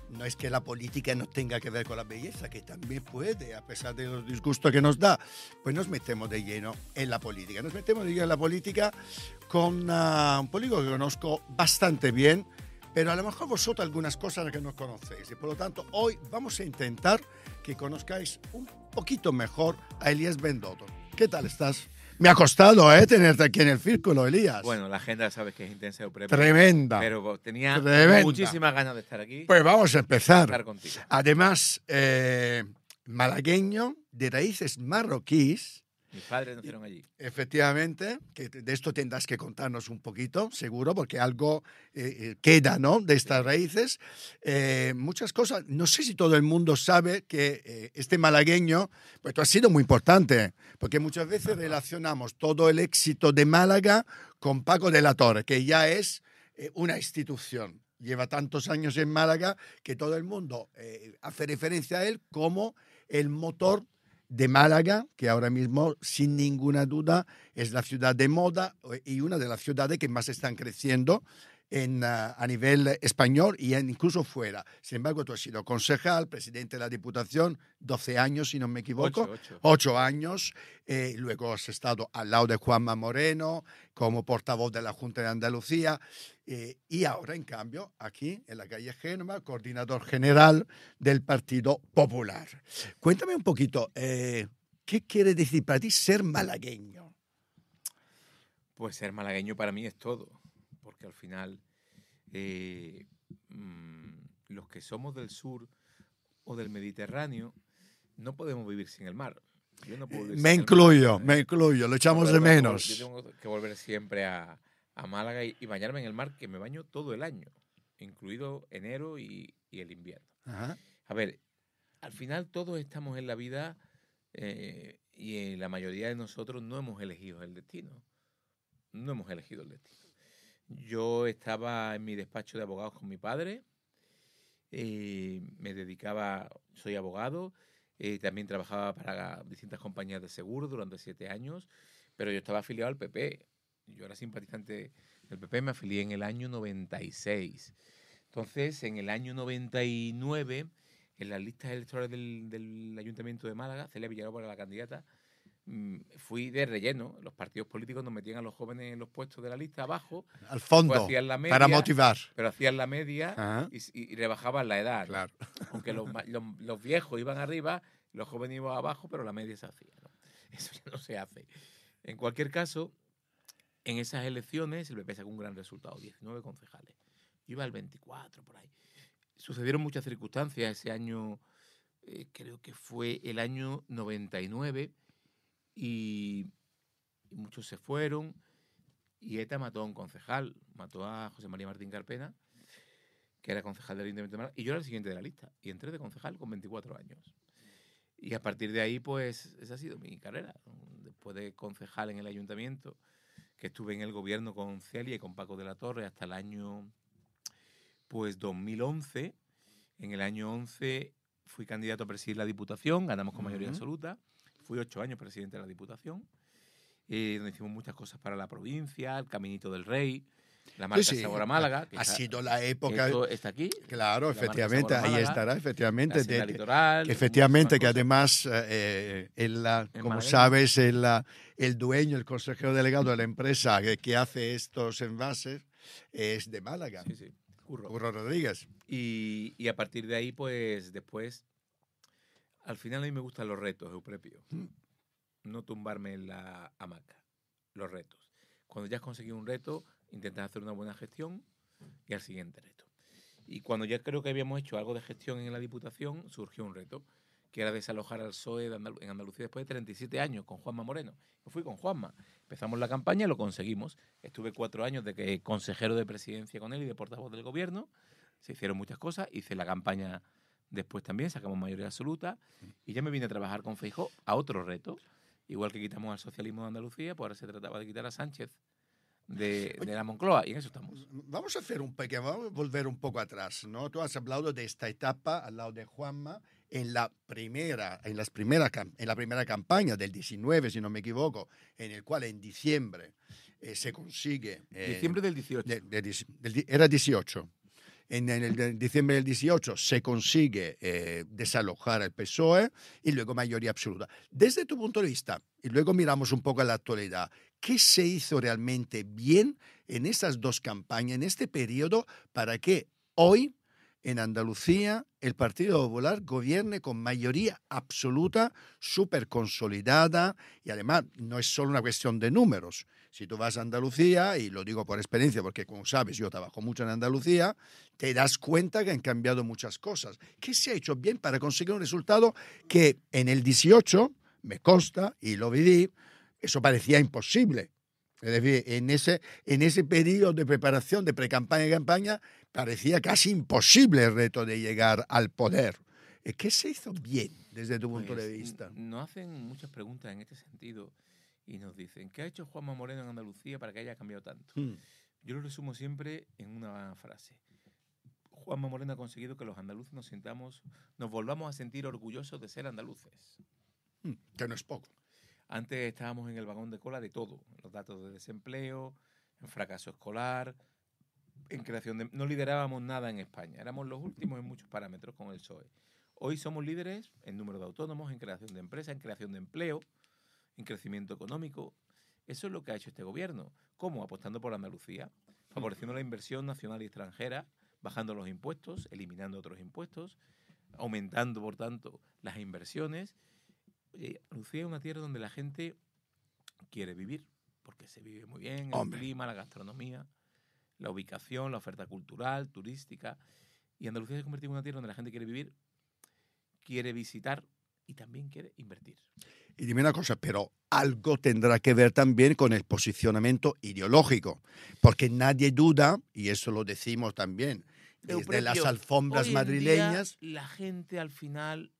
no es que la política no tenga que ver con la belleza, que también puede, a pesar de los disgustos que nos da. Pues nos metemos de lleno en la política. Nos metemos de lleno en la política con un político que conozco bastante bien, pero a lo mejor vosotros algunas cosas que no conocéis. Y por lo tanto, hoy vamos a intentar que conozcáis un poquito mejor a Elías Bendodo. ¿Qué tal estás? Me ha costado tenerte aquí en el círculo, Elías. Bueno, la agenda sabes que es intensa. Tremenda. Pero tenía Tremenda. muchísimas ganas de estar aquí. Pues vamos a empezar. Estar contigo. Además, malagueño, de raíces marroquíes. Mis padres nacieron allí. Efectivamente, que de esto tendrás que contarnos un poquito, seguro, porque algo queda, ¿no?, de estas raíces. Muchas cosas. No sé si todo el mundo sabe que este malagueño, pues ha sido muy importante, porque muchas veces relacionamos todo el éxito de Málaga con Paco de la Torre, que ya es una institución. Lleva tantos años en Málaga que todo el mundo hace referencia a él como el motor de Málaga, que ahora mismo, sin ninguna duda, es la ciudad de moda y una de las ciudades que más están creciendo a nivel español y incluso fuera. Sin embargo, tú has sido concejal, presidente de la Diputación, 12 años, si no me equivoco. 8 años. Luego has estado al lado de Juanma Moreno, como portavoz de la Junta de Andalucía. Y ahora, en cambio, aquí, en la calle Génova, coordinador general del Partido Popular. Cuéntame un poquito, ¿qué quiere decir para ti ser malagueño? Pues ser malagueño para mí es todo. Porque al final los que somos del sur o del Mediterráneo no podemos vivir sin el mar. Yo no puedo vivir me sin incluyo, el mar. me incluyo, lo echamos de menos. Yo tengo que volver siempre a Málaga y bañarme en el mar, que me baño todo el año, incluido enero y el invierno. Ajá. A ver, al final todos estamos en la vida y la mayoría de nosotros no hemos elegido el destino. No hemos elegido el destino. Yo estaba en mi despacho de abogados con mi padre, me dedicaba, soy abogado, también trabajaba para distintas compañías de seguro durante 7 años, pero yo estaba afiliado al PP. Yo era simpatizante del PP, me afilié en el año 96. Entonces, en el año 99, en las listas electorales del Ayuntamiento de Málaga, Celia Villalobos era la candidata, fui de relleno. Los partidos políticos nos metían a los jóvenes en los puestos de la lista abajo. Al fondo, pues hacían la media, para motivar. Pero hacían la media y rebajaban la edad. Claro. ¿No? Aunque los viejos iban arriba, los jóvenes iban abajo, pero la media se hacía, ¿no? Eso ya no se hace. En cualquier caso, en esas elecciones el PP sacó un gran resultado, 19 concejales. Yo iba al 24, por ahí. Sucedieron muchas circunstancias ese año, creo que fue el año 99, y muchos se fueron, y ETA mató a un concejal, mató a José María Martín Carpena, que era concejal del Ayuntamiento de Málaga, y yo era el siguiente de la lista, y entré de concejal con 24 años. Y a partir de ahí, pues, esa ha sido mi carrera. Después de concejal en el Ayuntamiento, que estuve en el gobierno con Celia y con Paco de la Torre hasta el año, pues, 2011, En el año 11 fui candidato a presidir la Diputación, ganamos con mayoría absoluta. Fui 8 años presidente de la Diputación, donde hicimos muchas cosas para la provincia, el Caminito del Rey, la marca Sí, sí, Sabor a Málaga. Que ha está, sido la que época. esto está aquí. Claro, la marca efectivamente, Sabor a ahí Málaga, estará, efectivamente. la Senda Litoral, Efectivamente, que muchísimas además, como malagueño. sabes, el dueño, el consejero delegado de la empresa que hace estos envases es de Málaga, cosas. Sí, sí. Curro Rodríguez. Y a partir de ahí, pues después, al final a mí me gustan los retos, Euprepio. No tumbarme en la hamaca, los retos. Cuando ya has conseguido un reto, intentas hacer una buena gestión y al siguiente reto. Y cuando ya creo que habíamos hecho algo de gestión en la Diputación, surgió un reto, que era desalojar al PSOE en Andalucía después de 37 años, con Juanma Moreno. Yo fui con Juanma. Empezamos la campaña y lo conseguimos. Estuve 4 años de consejero de presidencia con él y de portavoz del gobierno. Se hicieron muchas cosas. Hice la campaña después también, sacamos mayoría absoluta. Y ya me vine a trabajar con Feijóo a otro reto. Igual que quitamos al socialismo de Andalucía, pues ahora se trataba de quitar a Sánchez de la Moncloa, y en eso estamos. Vamos a volver un poco atrás, ¿no? Tú has hablado de esta etapa al lado de Juanma en la primera campaña del 19, si no me equivoco, en el cual en diciembre se consigue... Diciembre del 18. Era 18. En el diciembre del 18 se consigue desalojar el PSOE y luego mayoría absoluta. Desde tu punto de vista, y luego miramos un poco a la actualidad, ¿qué se hizo realmente bien en estas dos campañas, en este periodo, para que hoy en Andalucía el Partido Popular gobierne con mayoría absoluta, súper consolidada, y además no es solo una cuestión de números? Si tú vas a Andalucía, y lo digo por experiencia, porque como sabes, yo trabajo mucho en Andalucía, te das cuenta que han cambiado muchas cosas. ¿Qué se ha hecho bien para conseguir un resultado que en el 18, me consta, y lo viví, eso parecía imposible? Es decir, en ese periodo de preparación, de pre-campaña y campaña, parecía casi imposible el reto de llegar al poder. ¿Qué se hizo bien desde tu punto de vista? Nos hacen muchas preguntas en este sentido y nos dicen, ¿qué ha hecho Juanma Moreno en Andalucía para que haya cambiado tanto? Yo lo resumo siempre en una frase. Juanma Moreno ha conseguido que los andaluces nos volvamos a sentir orgullosos de ser andaluces. Que no es poco. Antes estábamos en el vagón de cola de todo, en los datos de desempleo, en fracaso escolar, en creación de... No liderábamos nada en España, éramos los últimos en muchos parámetros con el PSOE. Hoy somos líderes en número de autónomos, en creación de empresas, en creación de empleo, en crecimiento económico. Eso es lo que ha hecho este gobierno. ¿Cómo? Apostando por Andalucía, favoreciendo la inversión nacional y extranjera, bajando los impuestos, eliminando otros impuestos, aumentando, por tanto, las inversiones. Oye, Andalucía es una tierra donde la gente quiere vivir, porque se vive muy bien, el clima, la gastronomía, la ubicación, la oferta cultural, turística. Y Andalucía se ha convertido en una tierra donde la gente quiere vivir, quiere visitar y también quiere invertir. Y dime una cosa, pero algo tendrá que ver también con el posicionamiento ideológico, porque nadie duda, y eso lo decimos también, desde las alfombras madrileñas... Día, la gente al final,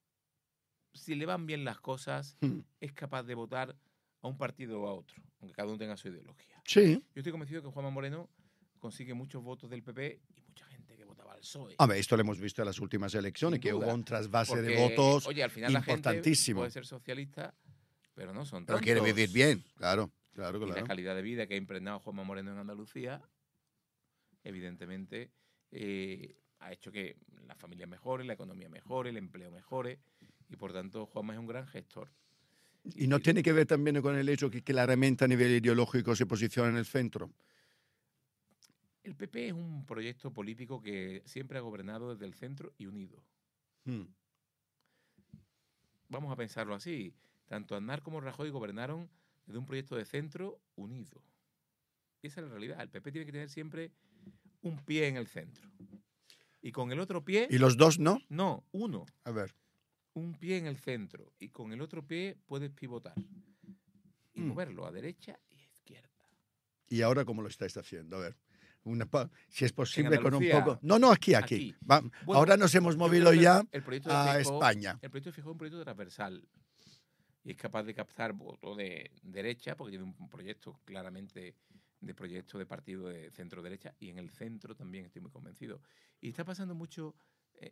si le van bien las cosas, es capaz de votar a un partido o a otro, aunque cada uno tenga su ideología. Sí. Yo estoy convencido que Juanma Moreno consigue muchos votos del PP y mucha gente que votaba al PSOE. A ver, esto lo hemos visto en las últimas elecciones, que hubo un trasvase de votos oye, al final importantísimo. La gente puede ser socialista, pero no son pero tantos. Quiere vivir bien, claro. Y la calidad de vida que ha impregnado Juanma Moreno en Andalucía, evidentemente, ha hecho que la familia mejore, la economía mejore, el empleo mejore, y por tanto Juanma es un gran gestor. ¿Y no tiene que ver también con el hecho que claramente a nivel ideológico se posiciona en el centro? El PP es un proyecto político que siempre ha gobernado desde el centro y unido. Vamos a pensarlo así. Tanto Aznar como Rajoy gobernaron desde un proyecto de centro unido. Y esa es la realidad. El PP tiene que tener siempre un pie en el centro. Y con el otro pie... ¿Y los dos no? No, uno. A ver. Un pie en el centro. Y con el otro pie puedes pivotar. Y moverlo a derecha y a izquierda. ¿Y ahora cómo lo estáis haciendo? A ver. Si es posible con un poco... No, aquí. Bueno, ahora nos hemos movido ya a España. El proyecto de Feijóo es un proyecto transversal y es capaz de captar voto de derecha, porque tiene un proyecto claramente de proyecto de partido de centro-derecha, y en el centro también estoy muy convencido. Y está pasando mucho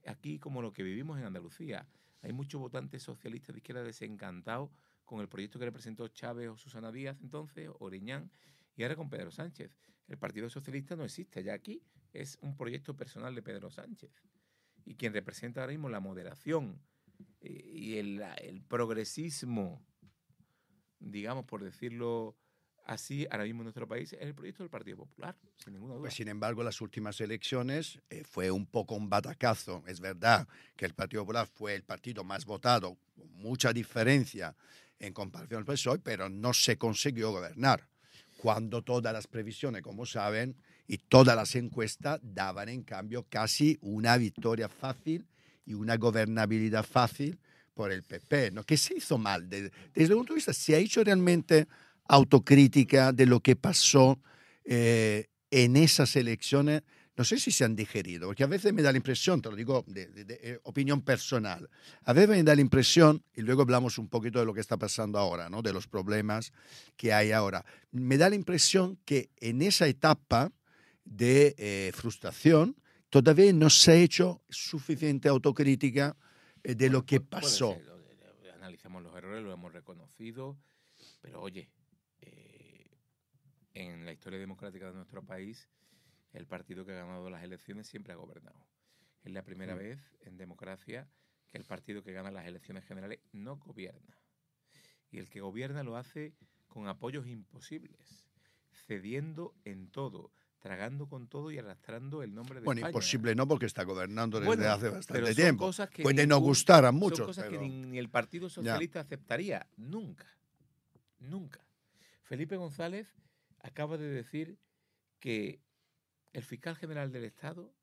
aquí como lo que vivimos en Andalucía. Hay muchos votantes socialistas de izquierda desencantados con el proyecto que le presentó Chávez o Susana Díaz entonces, o Oriñán, y ahora con Pedro Sánchez. El Partido Socialista no existe ya aquí, es un proyecto personal de Pedro Sánchez. Y quien representa ahora mismo la moderación y el progresismo, digamos, por decirlo así, ahora mismo en nuestro país, es el proyecto del Partido Popular, sin ninguna duda. Pues, sin embargo, las últimas elecciones fue un poco un batacazo. Es verdad que el Partido Popular fue el partido más votado, con mucha diferencia en comparación al PSOE, pero no se consiguió gobernar. Cuando todas las previsiones, como saben, y todas las encuestas daban en cambio casi una victoria fácil y una gobernabilidad fácil por el PP, ¿no? ¿Qué se hizo mal? Desde el punto de vista, ¿se ha hecho realmente autocrítica de lo que pasó en esas elecciones? No sé si se han digerido, porque a veces me da la impresión, te lo digo de opinión personal, a veces me da la impresión, y luego hablamos un poquito de lo que está pasando ahora, ¿no? De los problemas que hay ahora. Me da la impresión que en esa etapa de frustración todavía no se ha hecho suficiente autocrítica de lo que pasó. Analizamos los errores, lo hemos reconocido, pero oye, en la historia democrática de nuestro país, el partido que ha ganado las elecciones siempre ha gobernado. Es la primera vez en democracia que el partido que gana las elecciones generales no gobierna. Y el que gobierna lo hace con apoyos imposibles, cediendo en todo, tragando con todo y arrastrando el nombre de Bueno, España. imposible no, porque está gobernando desde Bueno, hace pero bastante son tiempo. cosas que Puede no gustar a son muchos, cosas pero que ni el Partido Socialista aceptaría. Nunca. Nunca. Felipe González acaba de decir que el fiscal general del Estado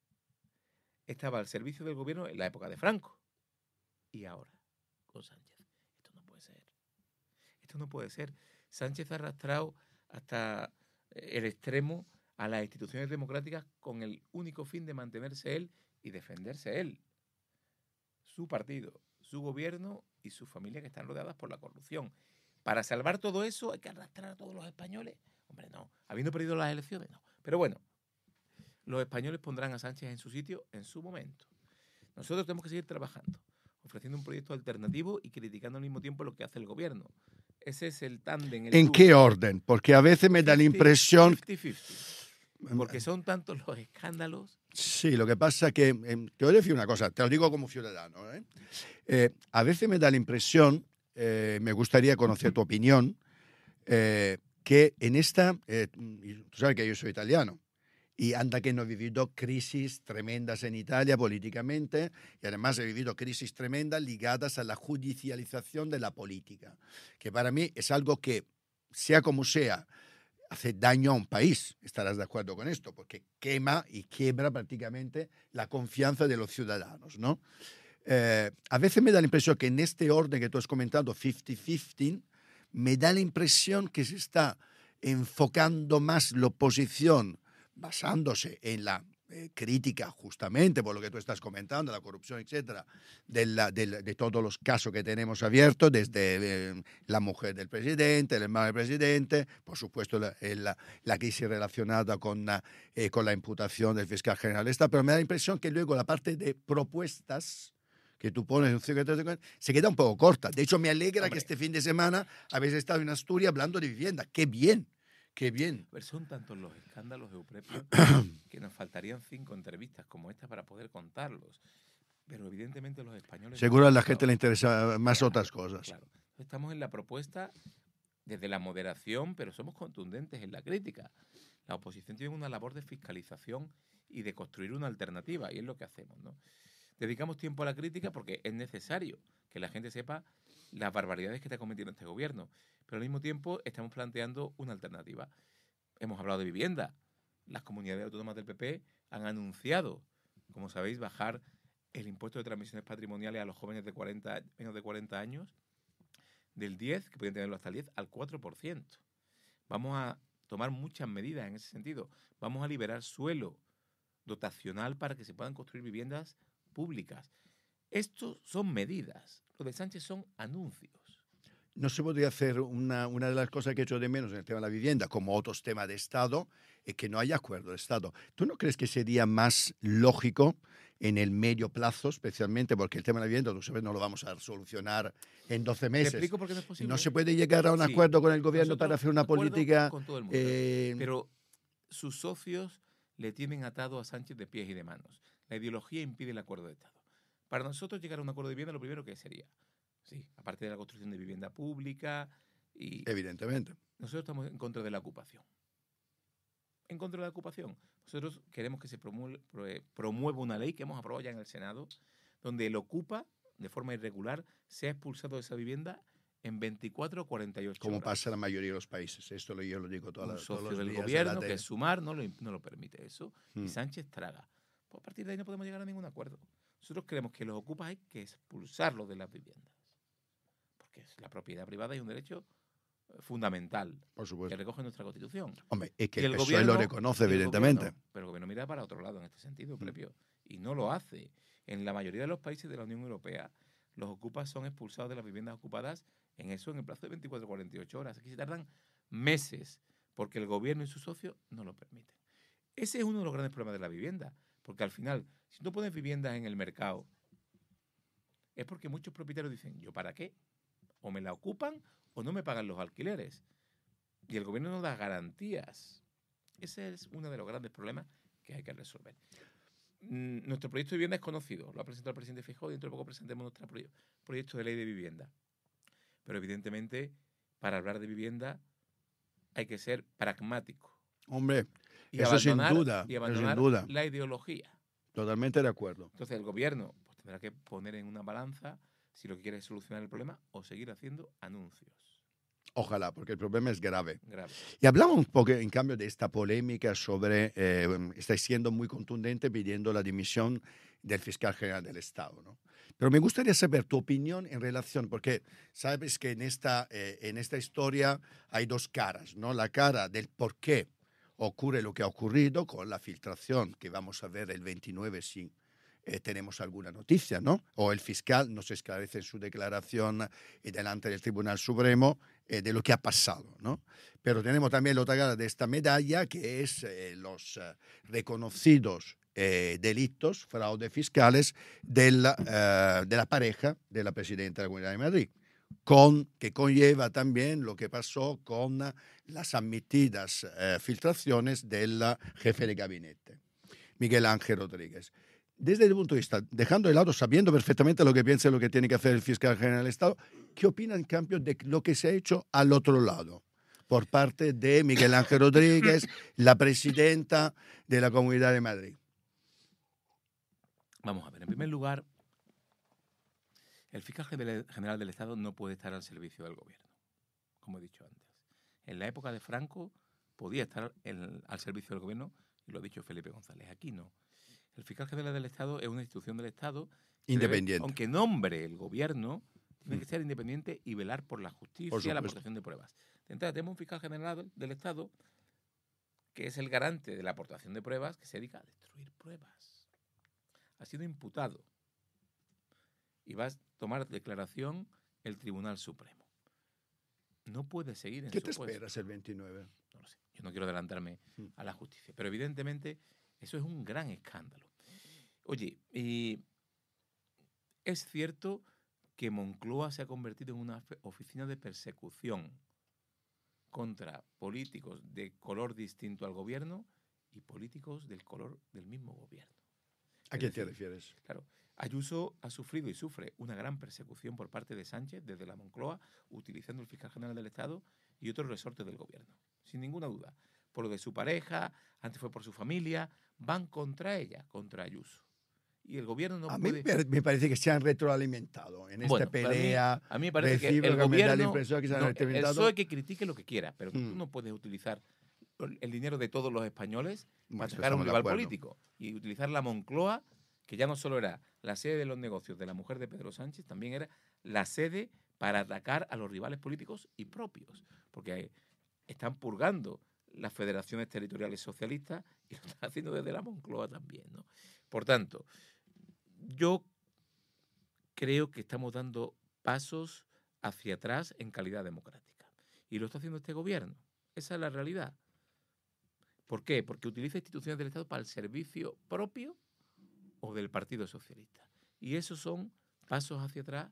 estaba al servicio del gobierno en la época de Franco. Y ahora, con Sánchez. Esto no puede ser. Esto no puede ser. Sánchez ha arrastrado hasta el extremo a las instituciones democráticas con el único fin de mantenerse él y defenderse él. Su partido, su gobierno y su familia, que están rodeadas por la corrupción. Para salvar todo eso hay que arrastrar a todos los españoles. Hombre, no. Habiendo perdido las elecciones, no. Pero bueno, los españoles pondrán a Sánchez en su sitio en su momento. Nosotros tenemos que seguir trabajando, ofreciendo un proyecto alternativo y criticando al mismo tiempo lo que hace el gobierno. Ese es el tándem. ¿En qué orden? Porque a veces me da la impresión... 50-50. Porque son tantos los escándalos. Sí, lo que pasa que, te voy a decir una cosa, te lo digo como ciudadano. A veces me da la impresión, me gustaría conocer tu opinión, que en esta, tú sabes que yo soy italiano, y anda que no he vivido crisis tremendas en Italia políticamente, y además he vivido crisis tremendas ligadas a la judicialización de la política, que para mí es algo que, sea como sea, hace daño a un país. Estarás de acuerdo con esto, porque quema y quiebra prácticamente la confianza de los ciudadanos, ¿no? A veces me da la impresión que en este orden que tú has comentado, 50-50, me da la impresión que se está enfocando más la oposición basándose en la crítica, justamente por lo que tú estás comentando, la corrupción, etcétera, de todos los casos que tenemos abiertos, desde la mujer del presidente, el hermano del presidente, por supuesto la crisis relacionada con la imputación del fiscal general. Pero me da la impresión que luego la parte de propuestas que tú pones en se queda un poco corta. De hecho, me alegra que este fin de semana habéis estado en Asturias hablando de vivienda. ¡Qué bien! ¡Qué bien! Pero son tantos los escándalos de Euprepio que nos faltarían 5 entrevistas como esta para poder contarlos. Pero evidentemente los españoles... Seguro a la gente le interesa más otras cosas. Claro. Estamos en la propuesta desde la moderación, pero somos contundentes en la crítica. La oposición tiene una labor de fiscalización y de construir una alternativa, y es lo que hacemos, ¿no? Dedicamos tiempo a la crítica porque es necesario que la gente sepa las barbaridades que está cometiendo este gobierno. Pero al mismo tiempo estamos planteando una alternativa. Hemos hablado de vivienda. Las comunidades autónomas del PP han anunciado, como sabéis, bajar el impuesto de transmisiones patrimoniales a los jóvenes de menos de 40 años del 10, que pueden tenerlo hasta el 10, al 4%. Vamos a tomar muchas medidas en ese sentido. Vamos a liberar suelo dotacional para que se puedan construir viviendas públicas. Estos son medidas. Lo de Sánchez son anuncios. No se podría hacer una de las cosas que he hecho de menos en el tema de la vivienda, como otros temas de Estado, es que no haya acuerdo de Estado. ¿Tú no crees que sería más lógico en el medio plazo, especialmente porque el tema de la vivienda, tú sabes, no lo vamos a solucionar en 12 Te meses. explico por qué no es posible. No se puede llegar a un Sí, acuerdo con el gobierno nosotros para hacer una acuerdo política. con todo el mundo, pero sus socios le tienen atado a Sánchez de pies y de manos. La ideología impide el acuerdo de Estado. Para nosotros llegar a un acuerdo de vivienda, lo primero que sería, sí, aparte de la construcción de vivienda pública, y Evidentemente. nosotros estamos en contra de la ocupación. En contra de la ocupación. Nosotros queremos que se promueva una ley que hemos aprobado ya en el Senado, donde el ocupa, de forma irregular, sea expulsado de esa vivienda en 24 o 48 Como horas. pasa en la mayoría de los países. Esto yo lo digo todos Un los socio del días en la gobierno, que tele. es Sumar, no lo permite eso. Y Mm. Sánchez traga. Pues a partir de ahí no podemos llegar a ningún acuerdo. Nosotros creemos que los ocupas hay que expulsarlos de las viviendas. Porque la propiedad privada es un derecho fundamental Por que supuesto. recoge nuestra Constitución. Hombre, es que Y el el PSOE lo gobierno- reconoce, y el evidentemente. gobierno- pero el gobierno mira para otro lado en este sentido, Prepio, y no lo hace. En la mayoría de los países de la Unión Europea, los ocupas son expulsados de las viviendas ocupadas en el plazo de 24 o 48 horas. Aquí se tardan meses, porque el gobierno y sus socios no lo permiten. Ese es uno de los grandes problemas de la vivienda, porque al final, si tú pones viviendas en el mercado, es porque muchos propietarios dicen, ¿yo para qué? O me la ocupan o no me pagan los alquileres. Y el gobierno no da garantías. Ese es uno de los grandes problemas que hay que resolver. Nuestro proyecto de vivienda es conocido, lo ha presentado el presidente Feijóo y dentro de poco presentemos nuestro proyecto de ley de vivienda. Pero evidentemente, para hablar de vivienda hay que ser pragmático Hombre, y eso sin abandonar, duda, y eso abandonar sin duda. la ideología. Totalmente de acuerdo. Entonces el gobierno pues, tendrá que poner en una balanza si lo que quiere es solucionar el problema o seguir haciendo anuncios. Ojalá, porque el problema es grave. Grave. Y hablamos un poco, en cambio, de esta polémica sobre, estáis siendo muy contundente pidiendo la dimisión del fiscal general del Estado, ¿no? Pero me gustaría saber tu opinión en relación, porque sabes que en esta historia hay dos caras, ¿no? La cara del por qué ocurre lo que ha ocurrido con la filtración que vamos a ver el 29 si tenemos alguna noticia, ¿no? O el fiscal nos esclarece en su declaración delante del Tribunal Supremo de lo que ha pasado, ¿no? Pero tenemos también la otra cara de esta medalla, que es los reconocidos delitos, fraudes fiscales de la pareja de la presidenta de la Comunidad de Madrid, que conlleva también lo que pasó con las admitidas filtraciones del jefe de gabinete, Miguel Ángel Rodríguez. Desde el punto de vista, dejando de lado, sabiendo perfectamente lo que piensa y lo que tiene que hacer el fiscal general del Estado, ¿qué opina en cambio de lo que se ha hecho al otro lado? Por parte de Miguel Ángel Rodríguez, la presidenta de la Comunidad de Madrid. Vamos a ver, en primer lugar, el fiscal general del Estado no puede estar al servicio del gobierno, como he dicho antes. En la época de Franco podía estar al servicio del gobierno, y lo ha dicho Felipe González. Aquí no. El fiscal general del Estado es una institución del Estado que Independiente. aunque nombre el gobierno, tiene que ser independiente y velar por la justicia, la protección de pruebas. De entrada, tenemos un fiscal general del Estado que es el garante de la aportación de pruebas, que se dedica a destruir pruebas. Ha sido imputado y va a tomar declaración el Tribunal Supremo. No puede seguir en ¿Qué su te puesto. esperas el 29? No lo sé. Yo no quiero adelantarme a la justicia, pero evidentemente eso es un gran escándalo. Oye, es cierto que Moncloa se ha convertido en una oficina de persecución contra políticos de color distinto al gobierno y políticos del color del mismo gobierno. ¿A Es qué te decir, refieres? Claro, Ayuso ha sufrido y sufre una gran persecución por parte de Sánchez desde la Moncloa, utilizando el fiscal general del Estado y otros resortes del gobierno, sin ninguna duda. Por lo de su pareja, antes fue por su familia, van contra ella, contra Ayuso. Y el gobierno no A puede... mí me parece que se han retroalimentado en esta Bueno, para pelea. a mí me parece que recibo el que me da la gobierno, impresión que se han el retroalimentado. PSOE que critique lo que quiera, pero tú Mm. no puedes utilizar el dinero de todos los españoles Bueno, para eso sacar a un estamos de rival acuerdo. político. Y utilizar la Moncloa, que ya no solo era la sede de los negocios de la mujer de Pedro Sánchez, también era la sede para atacar a los rivales políticos y propios. Porque están purgando las federaciones territoriales socialistas y lo están haciendo desde la Moncloa también, ¿no? Por tanto, yo creo que estamos dando pasos hacia atrás en calidad democrática. Y lo está haciendo este gobierno. Esa es la realidad. ¿Por qué? Porque utiliza instituciones del Estado para el servicio propio o del Partido Socialista. Y esos son pasos hacia atrás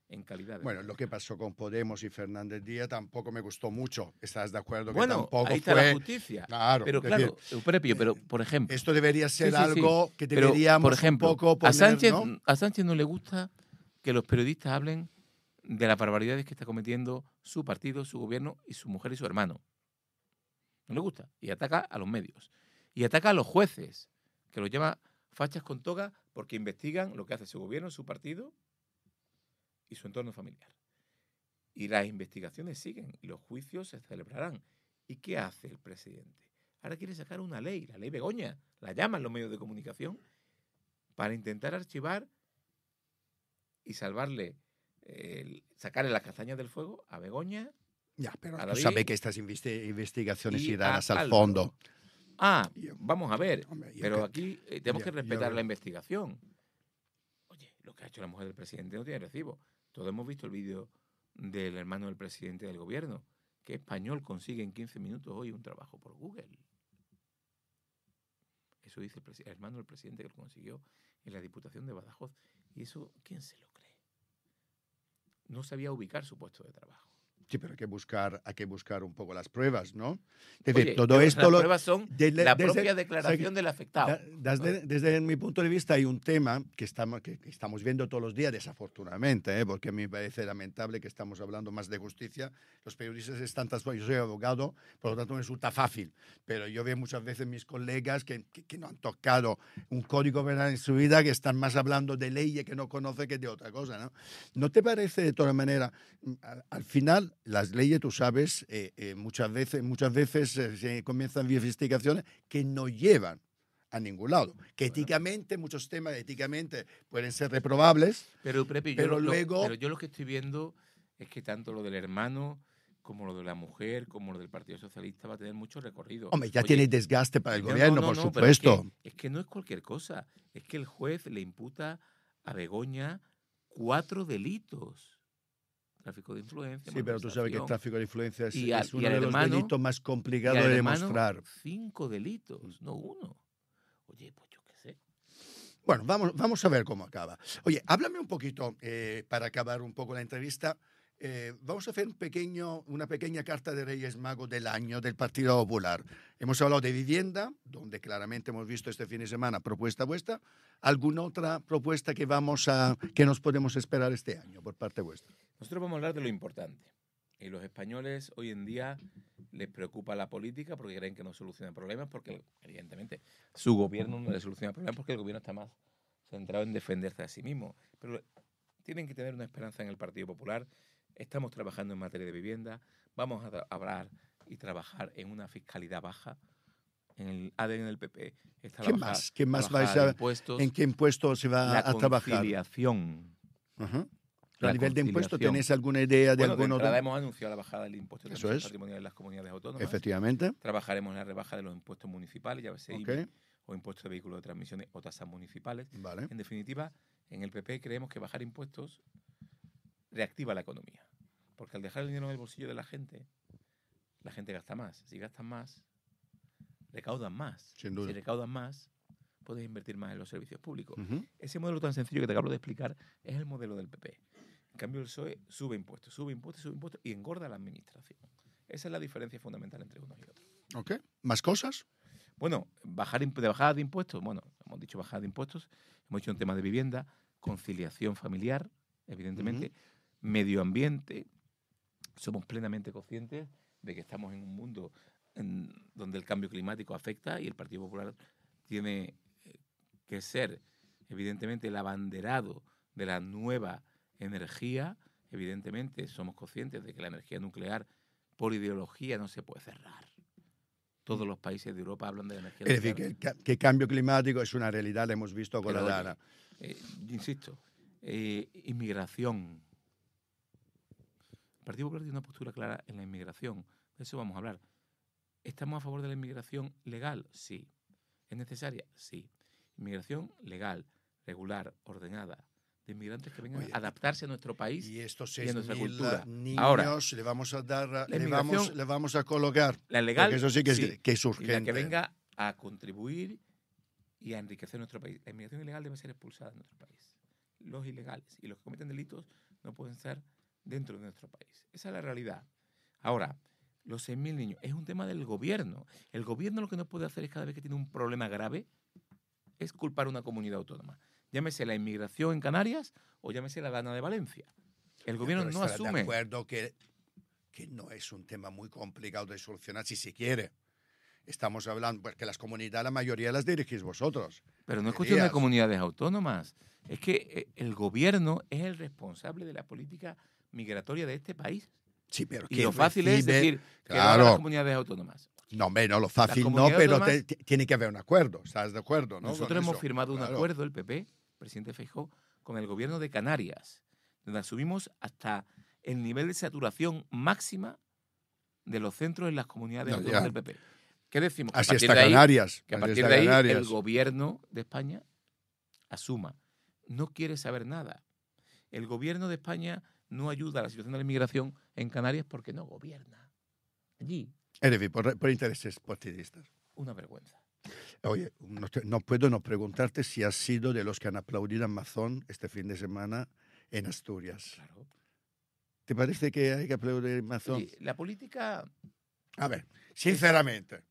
en calidad de... Bueno, lo que pasó con Podemos y Fernández Díaz tampoco me gustó mucho. ¿Estás de acuerdo que Bueno, tampoco ahí está fue? la justicia. Claro, Pero es claro, decir, Euprepio, pero por ejemplo... esto debería ser Sí, sí, sí. algo que Pero, deberíamos por ejemplo, un poco poner, ¿no? a Sánchez no le gusta que los periodistas hablen de las barbaridades que está cometiendo su partido, su gobierno y su mujer y su hermano. No le gusta. Y ataca a los medios. Y ataca a los jueces, que los llama fachas con toga porque investigan lo que hace su gobierno, su partido y su entorno familiar. Y las investigaciones siguen y los juicios se celebrarán. ¿Y qué hace el presidente? Ahora quiere sacar una ley, la ley Begoña, la llaman los medios de comunicación, para intentar archivar y salvarle, sacarle las castañas del fuego a Begoña. Ya, pero a tú David sabes que estas investigaciones y irán a hasta el Álvaro. fondo. Vamos a ver, Hombre, pero yo aquí tenemos que respetar yo- la investigación. Oye, lo que ha hecho la mujer del presidente no tiene recibo. Todos hemos visto el vídeo del hermano del presidente del gobierno. ¿Qué español consigue en 15 minutos hoy un trabajo por Google? Eso dice el hermano del presidente que lo consiguió en la Diputación de Badajoz. ¿Y eso quién se lo cree? No sabía ubicar su puesto de trabajo. Sí, pero hay que buscar un poco las pruebas, ¿no? Es Oye, decir, todo pero esto las lo, pruebas son la propia o sea, declaración del afectado. desde mi punto de vista hay un tema que estamos viendo todos los días, desafortunadamente, porque me parece lamentable que estamos hablando más de justicia. Los periodistas están yo soy abogado, por lo tanto me resulta fácil, pero yo veo muchas veces mis colegas que no han tocado un código penal en su vida, que están más hablando de leyes que no conocen que de otra cosa, ¿no? ¿No te parece, de todas maneras, al final las leyes, tú sabes, muchas veces se comienzan investigaciones que no llevan a ningún lado? Que éticamente, muchos temas éticamente pueden ser reprobables, Pero, Prepi, pero luego... pero yo lo que estoy viendo es que tanto lo del hermano como lo de la mujer, como lo del Partido Socialista va a tener mucho recorrido. Hombre, ya Oye, tiene desgaste para el no, gobierno, no, por no, pero supuesto. es que no es cualquier cosa. Es que el juez le imputa a Begoña 4 delitos. Tráfico de influencia. Sí, pero tú sabes que el malversación, tráfico de influencia es, y es uno al de los hermano- delitos más y complicados al de hermano, demostrar. 5 delitos, no 1. Oye, pues yo qué sé. Bueno, vamos a ver cómo acaba. Oye, háblame un poquito, para acabar un poco la entrevista. Vamos a hacer una pequeña carta de Reyes Magos del año del Partido Popular. Hemos hablado de vivienda, donde claramente hemos visto este fin de semana propuesta vuestra. ¿Alguna otra propuesta que nos podemos esperar este año por parte vuestra? Nosotros vamos a hablar de lo importante. Y los españoles hoy en día les preocupa la política porque creen que no soluciona problemas, porque evidentemente su gobierno no le soluciona problemas porque el gobierno está más centrado en defenderse a sí mismo. Pero tienen que tener una esperanza en el Partido Popular. Estamos trabajando en materia de vivienda. Vamos a hablar y trabajar en una fiscalidad baja. En el ADN del PP está la ¿Qué más bajada vais de a, impuestos, en qué impuesto se va la a trabajar? conciliación. Ajá. La ¿A nivel de impuesto conciliación. tenéis alguna idea de Bueno, de alguno? entrada hemos anunciado la bajada del impuesto de Eso transmisión es. patrimonial en las comunidades autónomas. Efectivamente. Trabajaremos en la rebaja de los impuestos municipales, ya sea Ok. IBI o impuestos de vehículos de transmisiones o tasas municipales. Vale. En definitiva, en el PP creemos que bajar impuestos reactiva la economía. Porque al dejar el dinero en el bolsillo de la gente gasta más. Si gastan más, recaudan más. Sin duda. Si recaudan más, puedes invertir más en los servicios públicos. Ujú. Ese modelo tan sencillo que te acabo de explicar es el modelo del PP. En cambio, el PSOE sube impuestos y engorda la administración. Esa es la diferencia fundamental entre unos y otros. Ok. ¿Más cosas? Bueno, de bajada de impuestos. Bueno, hemos dicho bajada de impuestos. Hemos dicho un tema de vivienda, conciliación familiar, evidentemente, medio ambiente. Somos plenamente conscientes de que estamos en un mundo donde el cambio climático afecta y el Partido Popular tiene que ser, evidentemente, el abanderado de la nueva energía. Evidentemente, somos conscientes de que la energía nuclear, por ideología, no se puede cerrar. Todos los países de Europa hablan de la energía Es nuclear. decir, que el cambio climático es una realidad, lo hemos visto con Pero, la oye, Dana. Insisto, inmigración. El Partido Popular tiene una postura clara en la inmigración. De eso vamos a hablar. ¿Estamos a favor de la inmigración legal? Sí. ¿Es necesaria? Sí. Inmigración legal, regular, ordenada, de inmigrantes que vengan a adaptarse a nuestro país Y estos y a nuestra 6.000 cultura. niños Ahora, le vamos a dar, la le inmigración- vamos a colocar. la legal, Porque eso sí que es, sí, que es y la urgente. que venga a contribuir y a enriquecer nuestro país. La inmigración ilegal debe ser expulsada de nuestro país. Los ilegales y los que cometen delitos no pueden estar dentro de nuestro país. Esa es la realidad. Ahora, los 6.000 niños es un tema del gobierno. El gobierno lo que no puede hacer es cada vez que tiene un problema grave es culpar a una comunidad autónoma. Llámese la inmigración en Canarias o llámese la Dana de Valencia. El gobierno Pero no estará asume. de acuerdo que no es un tema muy complicado de solucionar si se quiere. Estamos hablando, pues que las comunidades, la mayoría las dirigís vosotros. Pero no es cuestión de Elías. comunidades autónomas. Es que el gobierno es el responsable de la política migratoria de este país. Sí, pero Y ¿quién lo fácil es recibe? decir que lo hagan Claro. las comunidades autónomas. No, hombre, no, lo fácil no, comunidades pero autónomas- tiene que haber un acuerdo. ¿Estás de acuerdo? ¿no? Nosotros Con hemos eso. firmado un Claro. acuerdo, el PP, presidente Feijóo, con el gobierno de Canarias, donde asumimos hasta el nivel de saturación máxima de los centros en las comunidades No, autónomas ya. del PP. ¿Qué decimos? Que a Así partir está de ahí- Canarias. Que a así partir está de ahí Canarias. el gobierno de España asuma. No quiere saber nada. El gobierno de España no ayuda a la situación de la inmigración en Canarias porque no gobierna. Allí, Es decir, por intereses partidistas. una vergüenza. Oye, no puedo no preguntarte si has sido de los que han aplaudido a Mazón este fin de semana en Asturias. Claro. ¿Te parece que hay que aplaudir a Mazón? Sí, la política... A ver, sinceramente.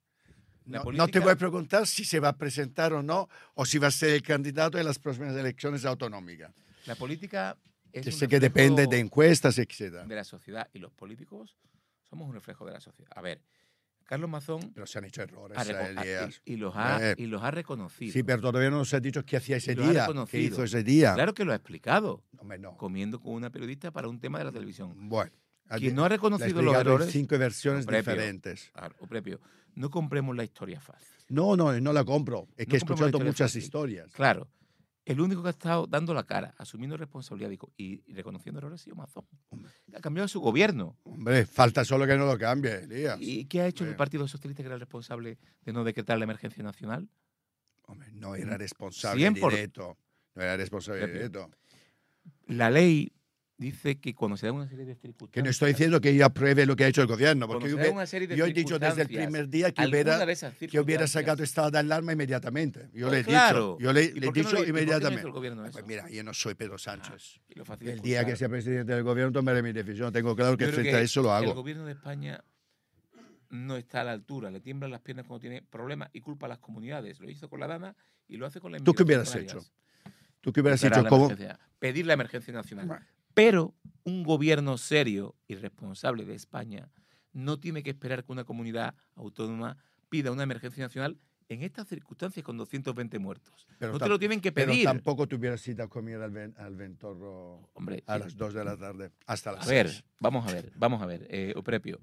La No te política- voy a preguntar si se va a presentar o no, o si va a ser el candidato en las próximas elecciones autonómicas. La política es Que un sé que reflejo depende de encuestas, etc. de la sociedad, y los políticos somos un reflejo de la sociedad. A ver, Carlos Mazón Pero se han hecho errores, ha reco- Elías. y los A ver. ha reconocido. Sí, pero todavía no nos has dicho qué hacía ese Lo ha día. ¿Qué reconocido. hizo ese día? Claro que lo ha explicado, Hombre, no. comiendo con una periodista para un tema de la televisión. Bueno. Quien no ha le reconocido he los explicado en errores... 5 versiones Prepio. diferentes. Claro, Prepio, no compremos la historia fácil. No la compro. Es que he No compramos la escuchado historia muchas fácil. historias. Claro, el único que ha estado dando la cara, asumiendo responsabilidad y reconociendo errores ha sido Mazón. Ha cambiado su gobierno. Hombre, falta solo que no lo cambie, Elías. ¿Y qué ha hecho el Hombre. Partido Socialista, que era el responsable de no decretar la emergencia nacional? Hombre, no era responsable 100%. directo. No era responsable Prepio. directo. La ley dice que cuando se da una serie de circunstancias... Que no estoy diciendo que yo apruebe lo que ha hecho el gobierno, porque cuando se da una serie de yo he dicho desde el circunstancias, primer día que alguna hubiera, de esas que hubiera circunstancias- sacado estado de alarma inmediatamente. Yo le he Claro. dicho. Yo le ¿Y he por qué no dicho lo- y por qué no hizo inmediatamente. el gobierno eso? Pues mira, yo no soy Pedro Sánchez. Y lo fácil es El día que culpar. sea presidente del gobierno tomaré mi decisión. Tengo claro que Yo creo frente a eso lo El hago. gobierno de España no está a la altura, le tiemblan las piernas cuando tiene problemas y culpa a las comunidades. Lo hizo con la Dana y lo hace con la ¿Tú qué inmigración hubieras canarias. hecho? ¿Tú qué hubieras Declarar hecho? la ¿Cómo? emergencia, pedir la emergencia nacional. Bueno. Pero un gobierno serio y responsable de España no tiene que esperar que una comunidad autónoma pida una emergencia nacional en estas circunstancias con 220 muertos. Pero No te tam- lo tienen que Pero pedir. tampoco te hubieras ido a comer al Ventorro Hombre, a sí. las 2 de la tarde, hasta las A ver, 6. vamos a ver, Oprepio.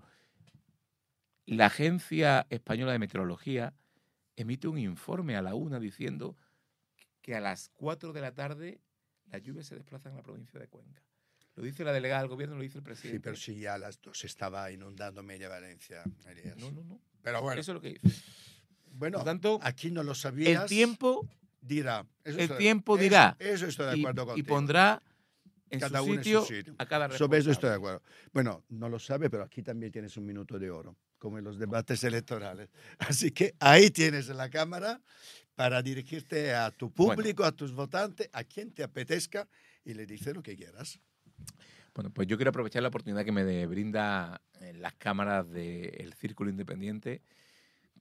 La Agencia Española de Meteorología emite un informe a la 1 diciendo que a las 4 de la tarde las lluvias se desplazan a la provincia de Cuenca. Lo dice la delegada del gobierno, lo dice el presidente. Sí, pero si ya a las 2 estaba inundando media Valencia, Elías. No. Pero bueno, Eso es lo que dice. bueno, Por tanto, aquí no lo sabías. el tiempo dirá. el tiempo dirá. Eso estoy de y, acuerdo y contigo. pondrá en Cada su uno en su sitio sitio. a cada Sobre eso estoy de responsable. acuerdo. Bueno, no lo sabe, pero aquí también tienes un minuto de oro, como en los debates electorales. Así que ahí tienes la cámara para dirigirte a tu público, a tus votantes, a quien te apetezca y le dices lo que quieras. Bueno, pues yo quiero aprovechar la oportunidad que me brinda las cámaras del Círculo Independiente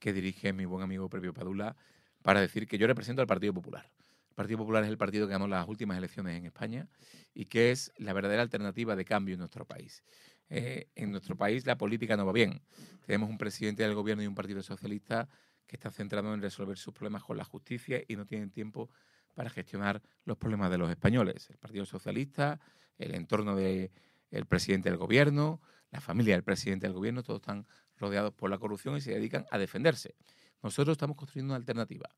que dirige mi buen amigo Prepio Padula para decir que yo represento al Partido Popular. El Partido Popular es el partido que ganó las últimas elecciones en España y que es la verdadera alternativa de cambio en nuestro país. En nuestro país la política no va bien. Tenemos un presidente del gobierno y un partido socialista que está centrado en resolver sus problemas con la justicia y no tienen tiempo para gestionar los problemas de los españoles. El Partido Socialista, el entorno del presidente del gobierno, la familia del presidente del gobierno, todos están rodeados por la corrupción y se dedican a defenderse. Nosotros estamos construyendo una alternativa.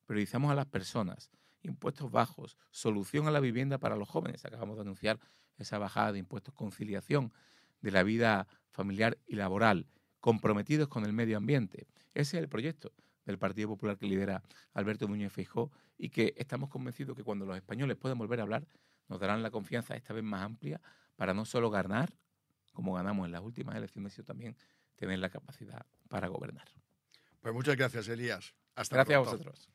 Priorizamos a las personas, impuestos bajos, solución a la vivienda para los jóvenes. Acabamos de anunciar esa bajada de impuestos, conciliación de la vida familiar y laboral, comprometidos con el medio ambiente. Ese es el proyecto del Partido Popular que lidera Alberto Núñez Feijóo y que estamos convencidos que cuando los españoles puedan volver a hablar, nos darán la confianza esta vez más amplia para no solo ganar, como ganamos en las últimas elecciones, sino también tener la capacidad para gobernar. Pues muchas gracias, Elías. Hasta Gracias a pronto. vosotros.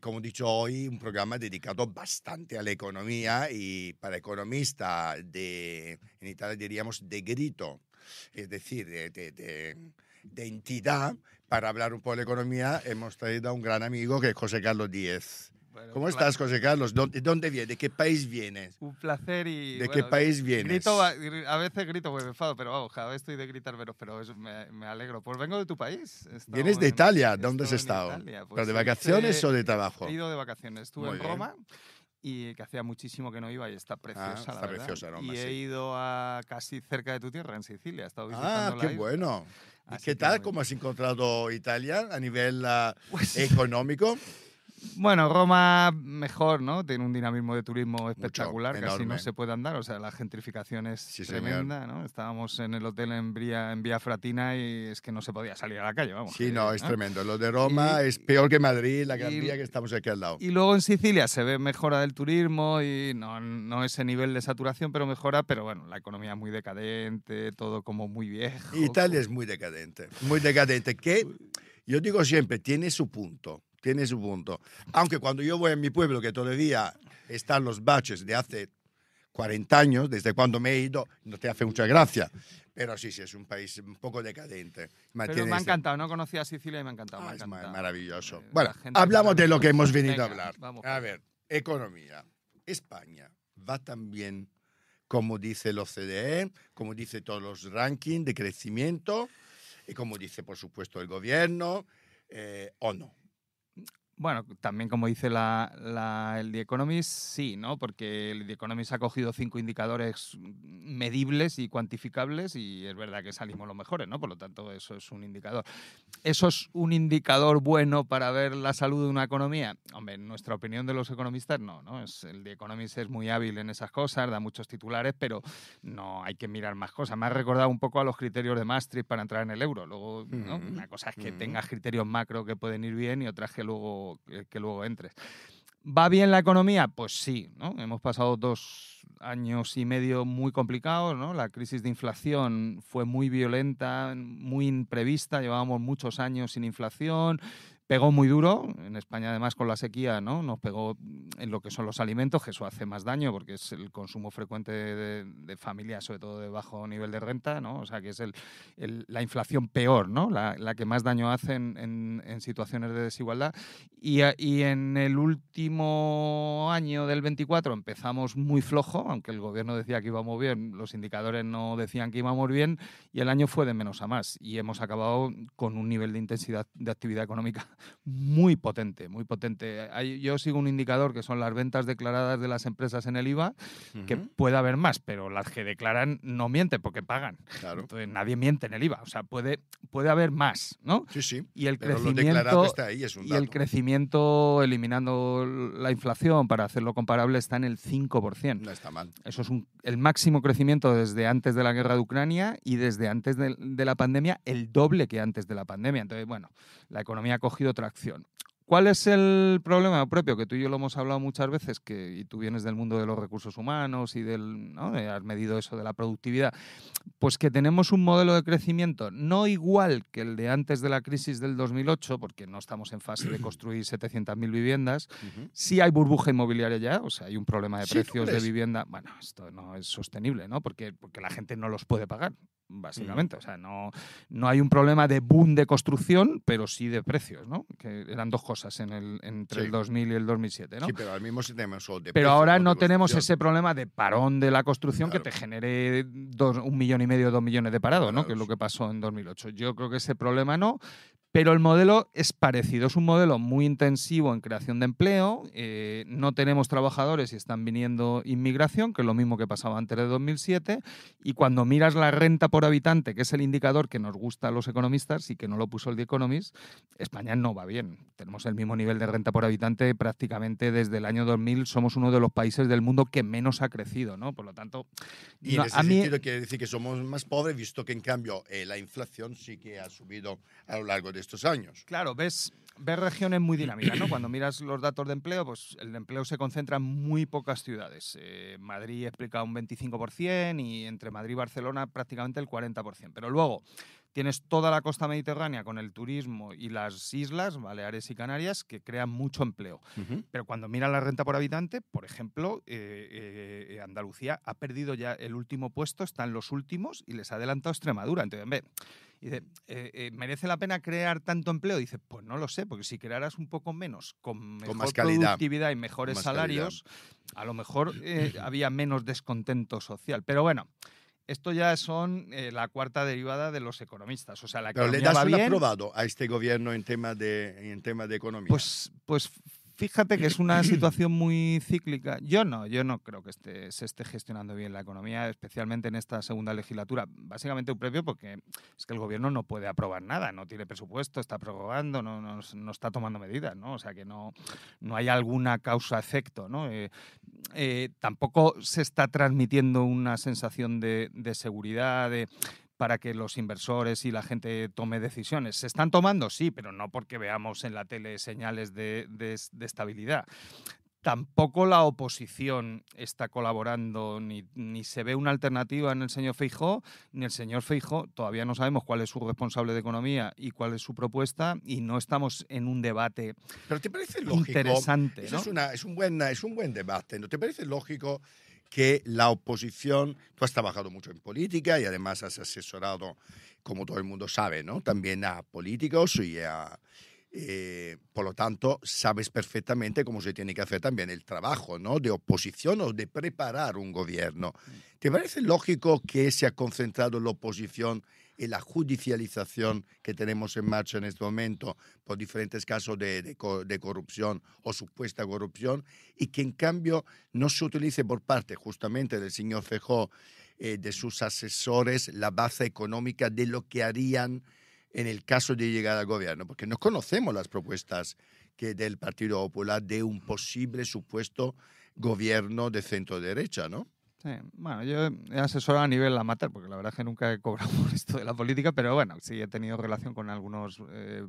como he dicho hoy, un programa dedicado bastante a la economía y para economista en Italia diríamos de grito, es decir, de entidad. Para hablar un poco de economía hemos traído a un gran amigo que es José Carlos Díez. Bueno, ¿Cómo estás, José Carlos? ¿De dónde vienes? ¿De qué país vienes? Un placer y... ¿De qué país vienes? Grito, a veces grito porque me enfado, pero vamos, cada vez estoy de gritar menos, pero me alegro. Pues vengo de tu país. ¿Vienes de Italia? ¿Dónde has estado? Italia. Pues ¿Pero de vacaciones o de trabajo? He ido de vacaciones. Estuve Muy en bien. Roma y que hacía muchísimo que no iba y está preciosa, está la verdad. preciosa Roma, y he sí. ido a casi cerca de tu tierra, en Sicilia. He estado Ah, visitando qué la isla. bueno. ¿Y Así qué que tal? muy ¿Cómo has encontrado Italia a nivel Pues- económico? Bueno, Roma mejor, ¿no? Tiene un dinamismo de turismo espectacular, casi enorme. no se puede andar, o sea, la gentrificación es Sí, señor. tremenda, ¿no? Estábamos en el hotel en Vía Fratina y es que no se podía salir a la calle, vamos. Sí, no, es ¿no? tremendo. Lo de Roma Y- es peor que Madrid, la Gran y- Vía que estamos aquí al lado. Y luego en Sicilia se ve mejora del turismo y no ese nivel de saturación, pero mejora, pero bueno, la economía muy decadente, todo como muy viejo. Italia es muy decadente, que yo digo siempre, tiene su punto. Aunque cuando yo voy a mi pueblo, que todavía están los baches de hace 40 años, desde cuando me he ido, no te hace mucha gracia. Pero sí, es un país un poco decadente. Pero me ha encantado, no conocía Sicilia y me ha encantado. me ha Es encantado. maravilloso. La Bueno, gente hablamos de lo que hemos maravillosa. venido a Venga, hablar. vamos. A ver, economía. España va tan bien como dice el OCDE, como dice todos los rankings de crecimiento y como dice, por supuesto, el gobierno, o no. Bueno, también como dice el The Economist, sí, ¿no? Porque el The Economist ha cogido 5 indicadores medibles y cuantificables y es verdad que salimos los mejores, ¿no? Por lo tanto, eso es un indicador. ¿Eso es un indicador bueno para ver la salud de una economía? Hombre, en nuestra opinión de los economistas, no, ¿no? El The Economist es muy hábil en esas cosas, da muchos titulares, pero no hay que mirar más cosas. Me ha recordado un poco a los criterios de Maastricht para entrar en el euro. Luego, ¿no? Una cosa es que tengas criterios macro que pueden ir bien y otra es que luego entres. ¿Va bien la economía? Pues sí, ¿no? Hemos pasado 2 años y medio muy complicados, ¿no? La crisis de inflación fue muy violenta, muy imprevista, llevábamos muchos años sin inflación, pegó muy duro, en España además con la sequía, ¿no? Nos pegó en lo que son los alimentos, que eso hace más daño porque es el consumo frecuente de familias, sobre todo de bajo nivel de renta, ¿no? O sea que es la inflación peor, ¿no? La que más daño hace en situaciones de desigualdad. Y en el último año del 24 empezamos muy flojo, aunque el gobierno decía que íbamos bien, los indicadores no decían que íbamos bien, y el año fue de menos a más. Y hemos acabado con un nivel de intensidad de actividad económica muy potente, muy potente. Yo sigo un indicador que son las ventas declaradas de las empresas en el IVA, que puede haber más, pero las que declaran no mienten porque pagan. Claro. Entonces nadie miente en el IVA, o sea, puede haber más, ¿no? Sí, sí. Y el Pero lo declarado crecimiento está ahí, es un y el dato. crecimiento, eliminando la inflación para hacerlo comparable, está en el 5%. No está mal. Eso es el máximo crecimiento desde antes de la guerra de Ucrania y desde antes de la pandemia, el doble que antes de la pandemia. Entonces, bueno, la economía ha cogido tracción. ¿Cuál es el problema propio? Que tú y yo lo hemos hablado muchas veces, y tú vienes del mundo de los recursos humanos y ¿no? Has medido eso de la productividad. Pues que tenemos un modelo de crecimiento no igual que el de antes de la crisis del 2008, porque no estamos en fase de construir 700.000 viviendas. Sí hay burbuja inmobiliaria ya, o sea, hay un problema de ¿Sí, tú precios de crees? vivienda. Bueno, esto no es sostenible, ¿no? Porque la gente no los puede pagar, básicamente. O sea, no hay un problema de boom de construcción, pero sí de precios, ¿no? Que eran dos cosas entre Sí. el 2000 y el 2007, ¿no? Sí, pero al mismo sí tenemos de Pero precio, ahora de no tenemos construcción. ese problema de parón de la construcción Claro. que te genere 1,5 millones, 2 millones de parados, ¿no? Que es lo Parados. que pasó en 2008. Yo creo que ese problema no, pero el modelo es parecido. Es un modelo muy intensivo en creación de empleo. No tenemos trabajadores y están viniendo inmigración, que es lo mismo que pasaba antes de 2007. Y cuando miras la renta por habitante, que es el indicador que nos gusta a los economistas y que no lo puso el The Economist, España no va bien. Tenemos el mismo nivel de renta por habitante prácticamente desde el año 2000. Somos uno de los países del mundo que menos ha crecido, ¿no? Por lo tanto, Y no, en ese a mí, sentido quiere decir que somos más pobres, visto que en cambio la inflación sí que ha subido a lo largo de estos años. claro, ves regiones muy dinámicas, ¿no? Cuando miras los datos de empleo, pues el empleo se concentra en muy pocas ciudades. Madrid explica un 25% y entre Madrid y Barcelona prácticamente el 40%. Pero luego tienes toda la costa mediterránea con el turismo y las islas, Baleares y Canarias, que crean mucho empleo. Pero cuando miras la renta por habitante, por ejemplo, Andalucía ha perdido ya el último puesto, está en los últimos y les ha adelantado Extremadura. Entonces, dice, ¿merece la pena crear tanto empleo? Dice, pues no lo sé, porque si crearas un poco menos, con mejor más calidad, productividad y mejores salarios, a lo mejor había menos descontento social. Pero bueno, esto ya son la cuarta derivada de los economistas. O sea, la Pero economía le das va un bien. Aprobado a este gobierno en tema de economía. Pues fíjate que es una situación muy cíclica. Yo no creo que se esté gestionando bien la economía, especialmente en esta segunda legislatura. Básicamente un previo porque es que el gobierno no puede aprobar nada, no tiene presupuesto, está prorrogando, no está tomando medidas, ¿no? O sea que no hay alguna causa-efecto, ¿no? Tampoco se está transmitiendo una sensación de seguridad, para que los inversores y la gente tome decisiones. ¿Se están tomando? Sí, pero no porque veamos en la tele señales de estabilidad. Tampoco la oposición está colaborando, ni se ve una alternativa en el señor Feijóo, ni el señor Feijóo. Todavía no sabemos cuál es su responsable de economía y cuál es su propuesta, y no estamos en un debate Pero ¿te parece lógico? Interesante, Eso ¿no? es un buen debate, ¿no te parece lógico que la oposición, tú has trabajado mucho en política y además has asesorado, como todo el mundo sabe, ¿no? También a políticos y por lo tanto, sabes perfectamente cómo se tiene que hacer también el trabajo, ¿no? De oposición o de preparar un gobierno. ¿Te parece lógico que se ha concentrado la oposición en la judicialización que tenemos en marcha en este momento por diferentes casos de corrupción o supuesta corrupción, y que en cambio no se utilice por parte justamente del señor Feijóo, de sus asesores, la base económica de lo que harían en el caso de llegar al gobierno? Porque no conocemos las propuestas del Partido Popular de un posible supuesto gobierno de centro-derecha, ¿no? Sí, bueno, yo he asesorado a nivel amateur, porque la verdad es que nunca he cobrado por esto de la política, pero bueno, sí he tenido relación con algunos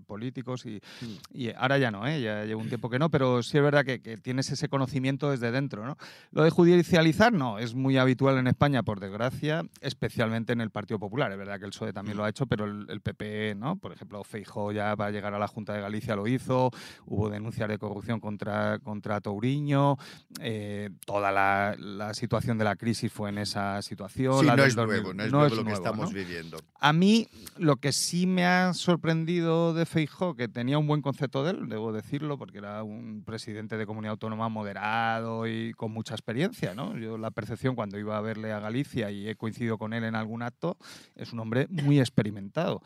políticos y ahora ya no, ya llevo un tiempo que no, pero sí es verdad que tienes ese conocimiento desde dentro, ¿no? Lo de judicializar, no, es muy habitual en España, por desgracia, especialmente en el Partido Popular. Es verdad que el PSOE también lo ha hecho, pero el PP, ¿no? Por ejemplo, Feijóo ya para llegar a la Junta de Galicia lo hizo, hubo denuncias de corrupción contra Touriño, toda la situación de la crisis fue en esa situación. Sí, la no del es nuevo, no es nuevo lo que estamos viviendo. A mí lo que sí me ha sorprendido de Feijóo, que tenía un buen concepto de él, debo decirlo, porque era un presidente de comunidad autónoma moderado y con mucha experiencia, ¿no? Yo la percepción cuando iba a verle a Galicia, y he coincidido con él en algún acto, es un hombre muy experimentado.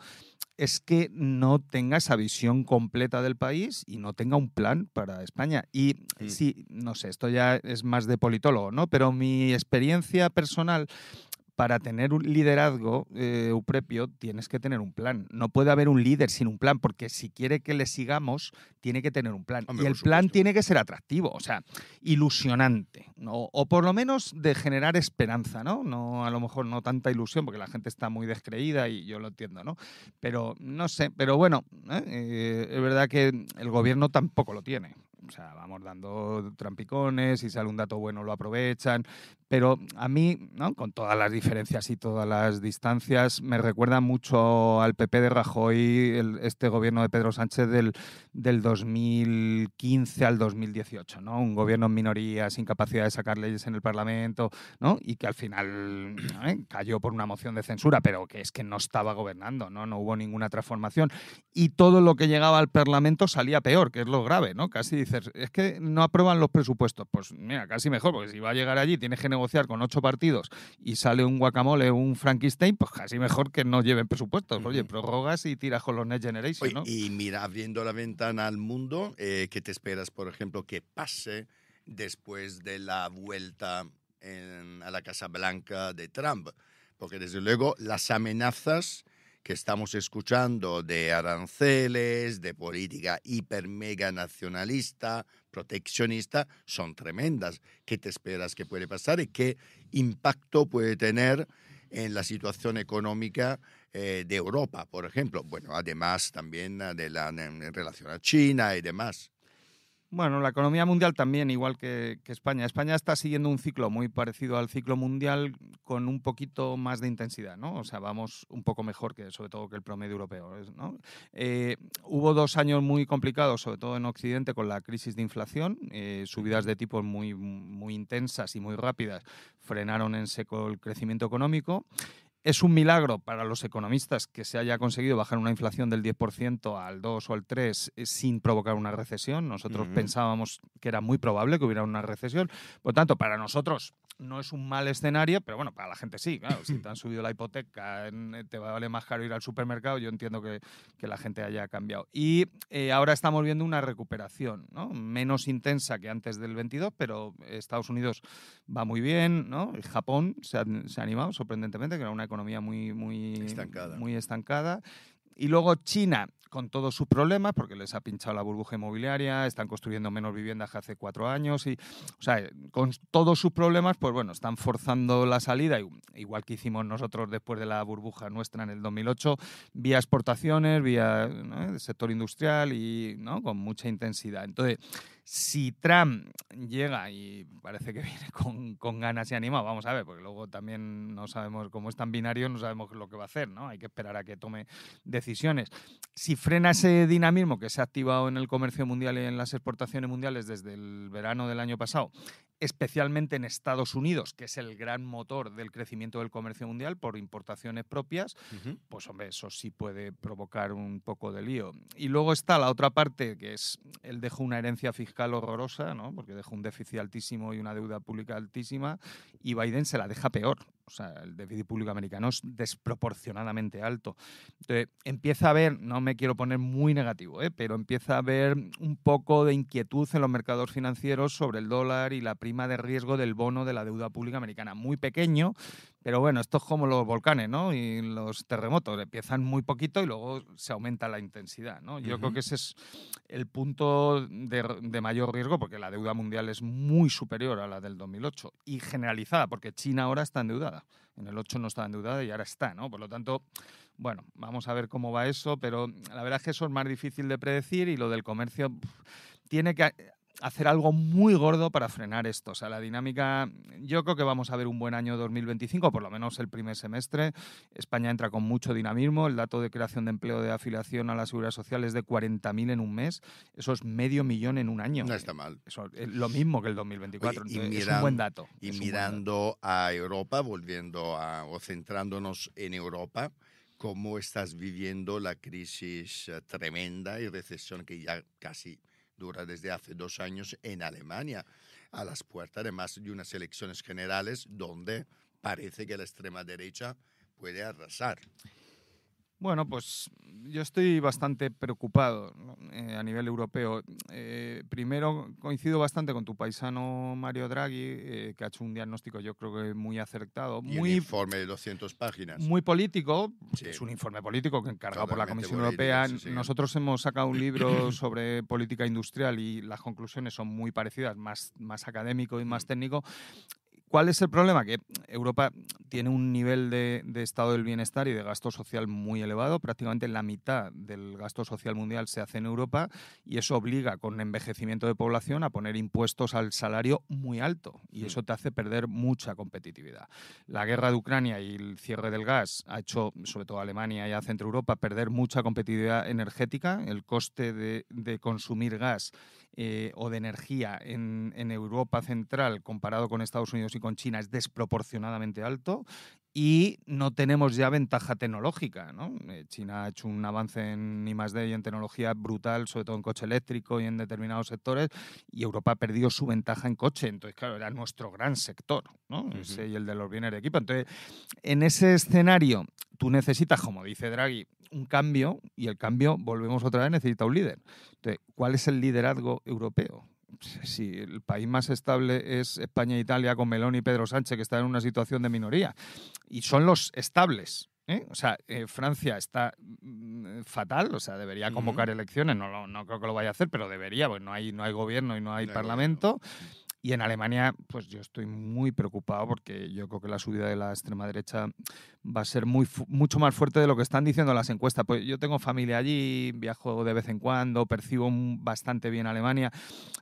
Es que no tenga esa visión completa del país y no tenga un plan para España. Y sí, no sé, esto ya es más de politólogo, ¿no? Pero mi experiencia personal, para tener un liderazgo, Euprepio, tienes que tener un plan. No puede haber un líder sin un plan, porque si quiere que le sigamos, tiene que tener un plan. Hombre, y el plan tiene que ser atractivo, o sea, ilusionante, ¿no? O por lo menos de generar esperanza, ¿no? No, a lo mejor no tanta ilusión, porque la gente está muy descreída y yo lo entiendo, ¿no? Pero no sé, pero bueno, es verdad que el gobierno tampoco lo tiene. O sea, vamos dando trampicones, y sale un dato bueno lo aprovechan, pero a mí, ¿no? Con todas las diferencias y todas las distancias, me recuerda mucho al PP de Rajoy, este gobierno de Pedro Sánchez del 2015 al 2018, ¿no? Un gobierno en minoría, sin capacidad de sacar leyes en el Parlamento, ¿no? Y que al final cayó por una moción de censura, pero que es que no estaba gobernando, ¿no? No hubo ninguna transformación. Y todo lo que llegaba al Parlamento salía peor, que es lo grave, ¿no? Casi dices, es que no aprueban los presupuestos. Pues mira, casi mejor, porque si va a llegar allí, tienes que negociar con 8 partidos y sale un guacamole, un Frankenstein, pues casi mejor que no lleven presupuestos. Oye, prorrogas y tiras con los Next Generation, ¿no? Y mira, abriendo la ventana al mundo, ¿qué te esperas, por ejemplo, que pase después de la vuelta a la Casa Blanca de Trump? Porque desde luego las amenazas que estamos escuchando de aranceles, de política hiper mega nacionalista, proteccionista, son tremendas. ¿Qué te esperas que puede pasar y qué impacto puede tener en la situación económica de Europa, por ejemplo? Bueno, además también en relación a China y demás. Bueno, la economía mundial también, igual que España. España está siguiendo un ciclo muy parecido al ciclo mundial con un poquito más de intensidad, ¿no? O sea, vamos un poco mejor sobre todo que el promedio europeo, ¿no? Hubo 2 años muy complicados, sobre todo en Occidente, con la crisis de inflación. Subidas de tipos muy, muy intensas y muy rápidas frenaron en seco el crecimiento económico. Es un milagro para los economistas que se haya conseguido bajar una inflación del 10% al 2 o al 3 sin provocar una recesión. Nosotros pensábamos que era muy probable que hubiera una recesión. Por tanto, para nosotros no es un mal escenario, pero bueno, para la gente sí. Claro, si te han subido la hipoteca, te vale más caro ir al supermercado. Yo entiendo que la gente haya cambiado. Y ahora estamos viendo una recuperación, ¿no? Menos intensa que antes del 22, pero Estados Unidos va muy bien, ¿no? Japón se ha animado sorprendentemente, que era una economía muy estancada. Y luego China, con todos sus problemas, porque les ha pinchado la burbuja inmobiliaria, están construyendo menos viviendas que hace 4 años, y, o sea, con todos sus problemas, pues bueno, están forzando la salida, igual que hicimos nosotros después de la burbuja nuestra en el 2008, vía exportaciones, vía, ¿no?, el sector industrial y, ¿no?, con mucha intensidad. Entonces, si Trump llega y parece que viene con ganas y animado, vamos a ver, porque luego también no sabemos, como es tan binario, no sabemos lo que va a hacer, ¿no? Hay que esperar a que tome decisiones. Si frena ese dinamismo que se ha activado en el comercio mundial y en las exportaciones mundiales desde el verano del año pasado, especialmente en Estados Unidos, que es el gran motor del crecimiento del comercio mundial por importaciones propias, pues hombre, eso sí puede provocar un poco de lío. Y luego está la otra parte, que es, él dejó una herencia fiscal horrorosa, ¿no?, porque dejó un déficit altísimo y una deuda pública altísima, y Biden se la deja peor. O sea, el déficit público americano es desproporcionadamente alto. Entonces, empieza a haber, no me quiero poner muy negativo, pero empieza a haber un poco de inquietud en los mercados financieros sobre el dólar y la prima de riesgo del bono de la deuda pública americana. Muy pequeño, pero bueno, esto es como los volcanes, ¿no?, y los terremotos. Empiezan muy poquito y luego se aumenta la intensidad, ¿no? Yo creo que ese es el punto de mayor riesgo, porque la deuda mundial es muy superior a la del 2008 y generalizada, porque China ahora está endeudada. En el 8 no estaba endeudada y ahora está, ¿no? Por lo tanto, bueno, vamos a ver cómo va eso, pero la verdad es que eso es más difícil de predecir, y lo del comercio tiene que hacer algo muy gordo para frenar esto. O sea, la dinámica, yo creo que vamos a ver un buen año 2025, por lo menos el primer semestre. España entra con mucho dinamismo. El dato de creación de empleo de afiliación a la Seguridad Social es de 40.000 en un mes. Eso es 500.000 en un año. No está mal. Eso es lo mismo que el 2024. Entonces, es un buen dato. Y mirando a Europa, o centrándonos en Europa, ¿cómo estás viviendo la crisis tremenda y recesión que ya casi dura desde hace 2 años en Alemania, a las puertas además de unas elecciones generales donde parece que la extrema derecha puede arrasar? Bueno, pues yo estoy bastante preocupado, ¿no?, a nivel europeo. Primero, coincido bastante con tu paisano Mario Draghi, que ha hecho un diagnóstico, yo creo que muy acertado. Y un informe de 200 páginas. Muy político. Sí. Es un informe político que encargado por la Totalmente Comisión político, Europea. sí, sí. Nosotros hemos sacado un libro sobre política industrial y las conclusiones son muy parecidas, más académico y más técnico. ¿Cuál es el problema? Que Europa tiene un nivel de estado del bienestar y de gasto social muy elevado. Prácticamente la mitad del gasto social mundial se hace en Europa, y eso obliga, con envejecimiento de población, a poner impuestos al salario muy alto, y eso te hace perder mucha competitividad. La guerra de Ucrania y el cierre del gas ha hecho, sobre todo a Alemania y a Centro Europa, perder mucha competitividad energética. El coste de consumir gas o de energía en Europa Central, comparado con Estados Unidos y con China, es desproporcionadamente alto, y no tenemos ya ventaja tecnológica, ¿no? China ha hecho un avance en I+D y en tecnología brutal, sobre todo en coche eléctrico y en determinados sectores, y Europa ha perdido su ventaja en coche. Entonces, claro, era nuestro gran sector, ¿no? Ese y el de los bienes de equipo. Entonces, en ese escenario, tú necesitas, como dice Draghi, un cambio, y el cambio, volvemos otra vez, necesita un líder. Entonces, ¿cuál es el liderazgo europeo? Si el país más estable es España e Italia, con Meloni y Pedro Sánchez, que están en una situación de minoría, y son los estables, O sea, Francia está fatal, o sea, debería convocar elecciones, no creo que lo vaya a hacer, pero debería, pues no hay gobierno y no hay parlamento. Y en Alemania, pues yo estoy muy preocupado porque yo creo que la subida de la extrema derecha va a ser mucho más fuerte de lo que están diciendo las encuestas. Pues yo tengo familia allí, viajo de vez en cuando, percibo bastante bien Alemania,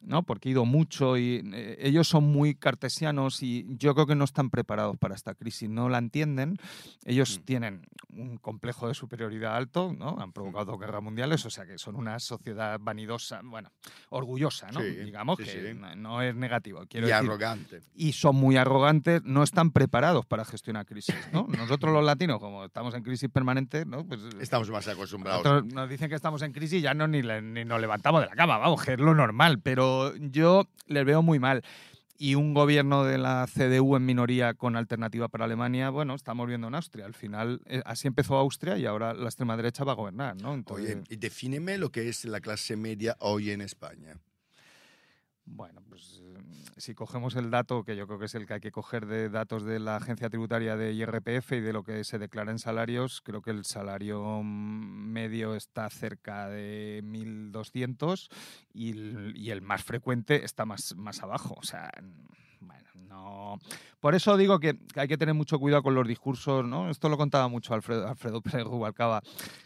¿no? Porque he ido mucho y ellos son muy cartesianos y yo creo que no están preparados para esta crisis, no la entienden. Ellos tienen un complejo de superioridad alto, ¿no? Han provocado 2 guerras mundiales, o sea que son una sociedad vanidosa, bueno, orgullosa, ¿no? Sí, Digamos sí, que sí. no es negativo. Quiero Y decir, arrogante. y son muy arrogantes, no están preparados para gestionar crisis, ¿no? Nosotros los latinos, como estamos en crisis permanente, ¿no? Pues Estamos más acostumbrados. nosotros nos dicen que estamos en crisis y ya ni nos levantamos de la cama, vamos, que es lo normal, pero yo les veo muy mal. Y un gobierno de la CDU en minoría con alternativa para Alemania, bueno, estamos viendo en Austria. Al final, así empezó Austria y ahora la extrema derecha va a gobernar, ¿no? Entonces, Oye, y defíneme lo que es la clase media hoy en España. bueno, pues si cogemos el dato, que yo creo que es el que hay que coger de datos de la Agencia Tributaria de IRPF y de lo que se declara en salarios, creo que el salario medio está cerca de 1.200 y el más frecuente está más abajo. O sea, bueno, no. Por eso digo que hay que tener mucho cuidado con los discursos, ¿no? Esto lo contaba mucho Alfredo Pérez Rubalcaba.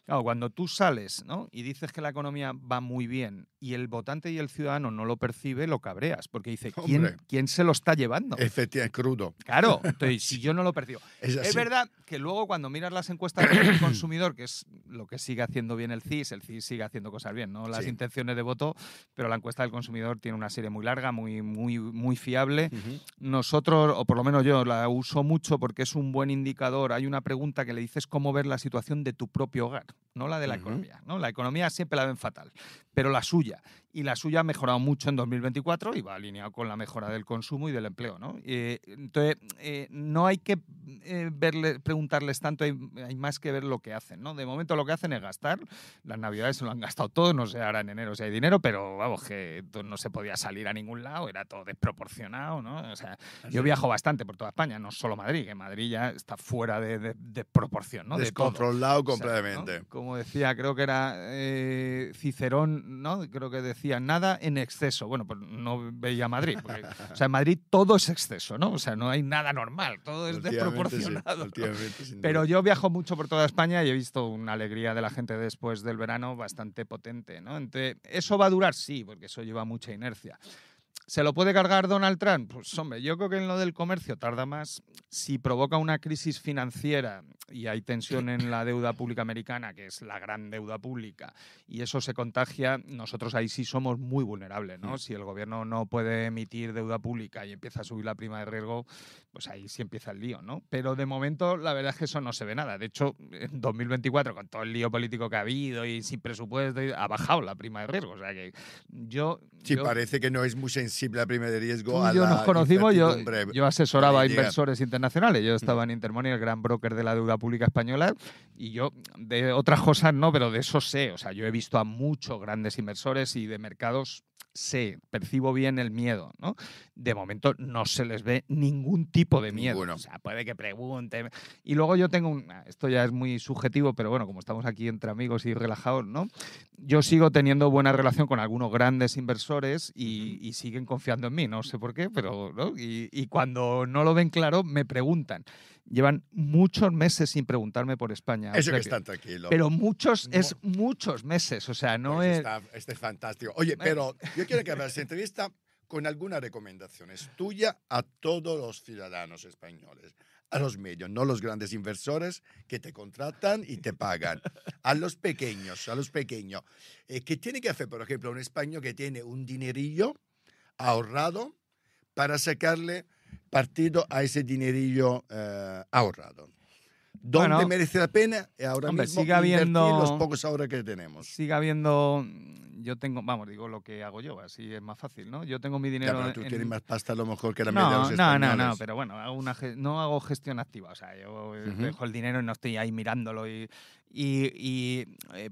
Claro, cuando tú sales, ¿no? Y dices que la economía va muy bien y el votante y el ciudadano no lo percibe, lo cabreas, porque dice, ¿quién se lo está llevando? Efectivamente, crudo. Claro, entonces, si yo no lo percibo. Es verdad que luego cuando miras las encuestas del consumidor, que es lo que sigue haciendo bien el CIS sigue haciendo cosas bien, no las intenciones de voto, pero la encuesta del consumidor tiene una serie muy larga, muy fiable. Nosotros, o por lo menos yo, la uso mucho porque es un buen indicador. Hay una pregunta que le dices cómo ver la situación de tu propio hogar, no la de la economía, ¿no? La economía siempre la ven fatal, pero la suya. Y la suya ha mejorado mucho en 2024 y va alineado con la mejora del consumo y del empleo, ¿no? Entonces, no hay que preguntarles tanto, hay más que ver lo que hacen, ¿no? De momento lo que hacen es gastar. Las navidades se lo han gastado todo, no sé ahora en enero si hay dinero, pero vamos, que no se podía salir a ningún lado, era todo desproporcionado, ¿no? O sea, yo viajo bastante por toda España, no solo Madrid, que Madrid ya está fuera de proporción, ¿no? Descontrolado de todo. completamente. O sea, ¿no? Como decía, creo que era Cicerón, ¿no? Creo que decía, nada en exceso. Bueno, pues no veía Madrid. Porque, o sea, en Madrid todo es exceso, ¿no? O sea, no hay nada normal, todo es desproporcionado. Sí, pero yo viajo mucho por toda España y he visto una alegría de la gente después del verano bastante potente, ¿no? Entonces, ¿eso va a durar? Sí, porque eso lleva mucha inercia. ¿Se lo puede cargar Donald Trump? Pues hombre, yo creo que en lo del comercio tarda más. Si provoca una crisis financiera y hay tensión en la deuda pública americana, que es la gran deuda pública, y eso se contagia, nosotros ahí sí somos muy vulnerables, ¿no? Si el gobierno no puede emitir deuda pública y empieza a subir la prima de riesgo, pues ahí sí empieza el lío, ¿no? Pero de momento la verdad es que eso no se ve nada. De hecho, en 2024, con todo el lío político que ha habido y sin presupuesto, ha bajado la prima de riesgo. O sea que parece que no es muy sensible la prima de riesgo. Tú y yo nos conocimos, yo asesoraba a política. Inversores internacionales. Yo estaba en Intermoney, el gran broker de la deuda pública española, y yo de otras cosas no, pero de eso sé. O sea, yo he visto a muchos grandes inversores y de mercados percibo bien el miedo, ¿no? De momento no se les ve ningún tipo de miedo. Ninguno. O sea, puede que pregunten. Y luego yo tengo esto ya es muy subjetivo, pero bueno, como estamos aquí entre amigos y relajados, ¿no? Yo sigo teniendo buena relación con algunos grandes inversores y siguen confiando en mí, no sé por qué, pero ¿no? Y cuando no lo ven claro, me preguntan. Llevan muchos meses sin preguntarme por España. Eso que están tranquilos. Pero muchos meses, o sea, no pues es... Este es fantástico. Oye, pero yo quiero que hagas entrevista con algunas recomendaciones tuyas a todos los ciudadanos españoles, a los medios, no los grandes inversores que te contratan y te pagan, a los pequeños. ¿Qué tiene que hacer, por ejemplo, un español que tiene un dinerillo ahorrado para sacarle partido a ese dinerillo ahorrado? ¿Dónde merece la pena ahora mismo invertir los pocos ahorros que tenemos? Sigue habiendo... Yo tengo, digo lo que hago yo, así es más fácil, ¿no? Yo tengo mi dinero... Ya, pero tú tienes más pasta a lo mejor que la media de los españoles. No, pero bueno, no hago gestión activa, o sea, yo dejo el dinero y no estoy ahí mirándolo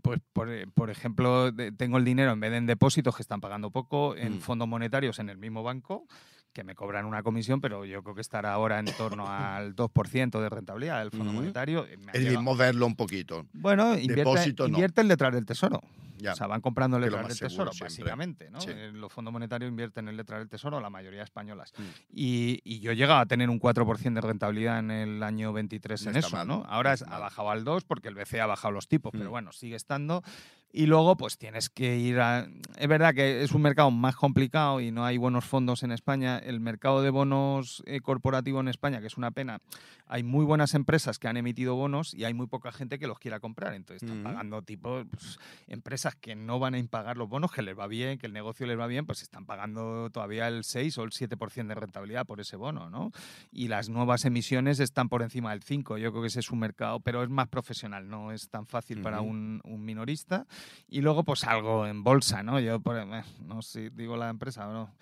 pues, por ejemplo, tengo el dinero en vez de en depósitos que están pagando poco, en fondos monetarios en el mismo banco, que me cobran una comisión, pero yo creo que estará ahora en torno al 2% de rentabilidad del Fondo Monetario. Me ha Es decir, llegado- moverlo un poquito. Bueno, Depósito, no. invierten letras del Tesoro. Ya. O sea, van comprando Que lo letras más del seguro Tesoro, siempre. básicamente, ¿no? Sí. Los fondos monetarios invierten en letras del Tesoro, la mayoría españolas. Mm. Y yo he llegado a tener un 4% de rentabilidad en el año 23 No en está eso, mal, ¿no? no Ahora está ha mal. bajado al 2 porque el BCE ha bajado los tipos, pero Mm. bueno, sigue estando. Y luego, pues tienes que ir a... Es verdad que es un mercado más complicado y no hay buenos fondos en España. El mercado de bonos corporativo en España, que es una pena, hay muy buenas empresas que han emitido bonos y hay muy poca gente que los quiera comprar. Entonces están Mm. pagando tipo pues, empresas que no van a impagar los bonos, que les va bien, que el negocio les va bien, pues están pagando todavía el 6 o el 7% de rentabilidad por ese bono, ¿no? Y las nuevas emisiones están por encima del 5. Yo creo que ese es un mercado, pero es más profesional, no es tan fácil para Ujú. un minorista. Y luego, pues algo en bolsa, ¿no? Yo, no sé, digo la empresa o no.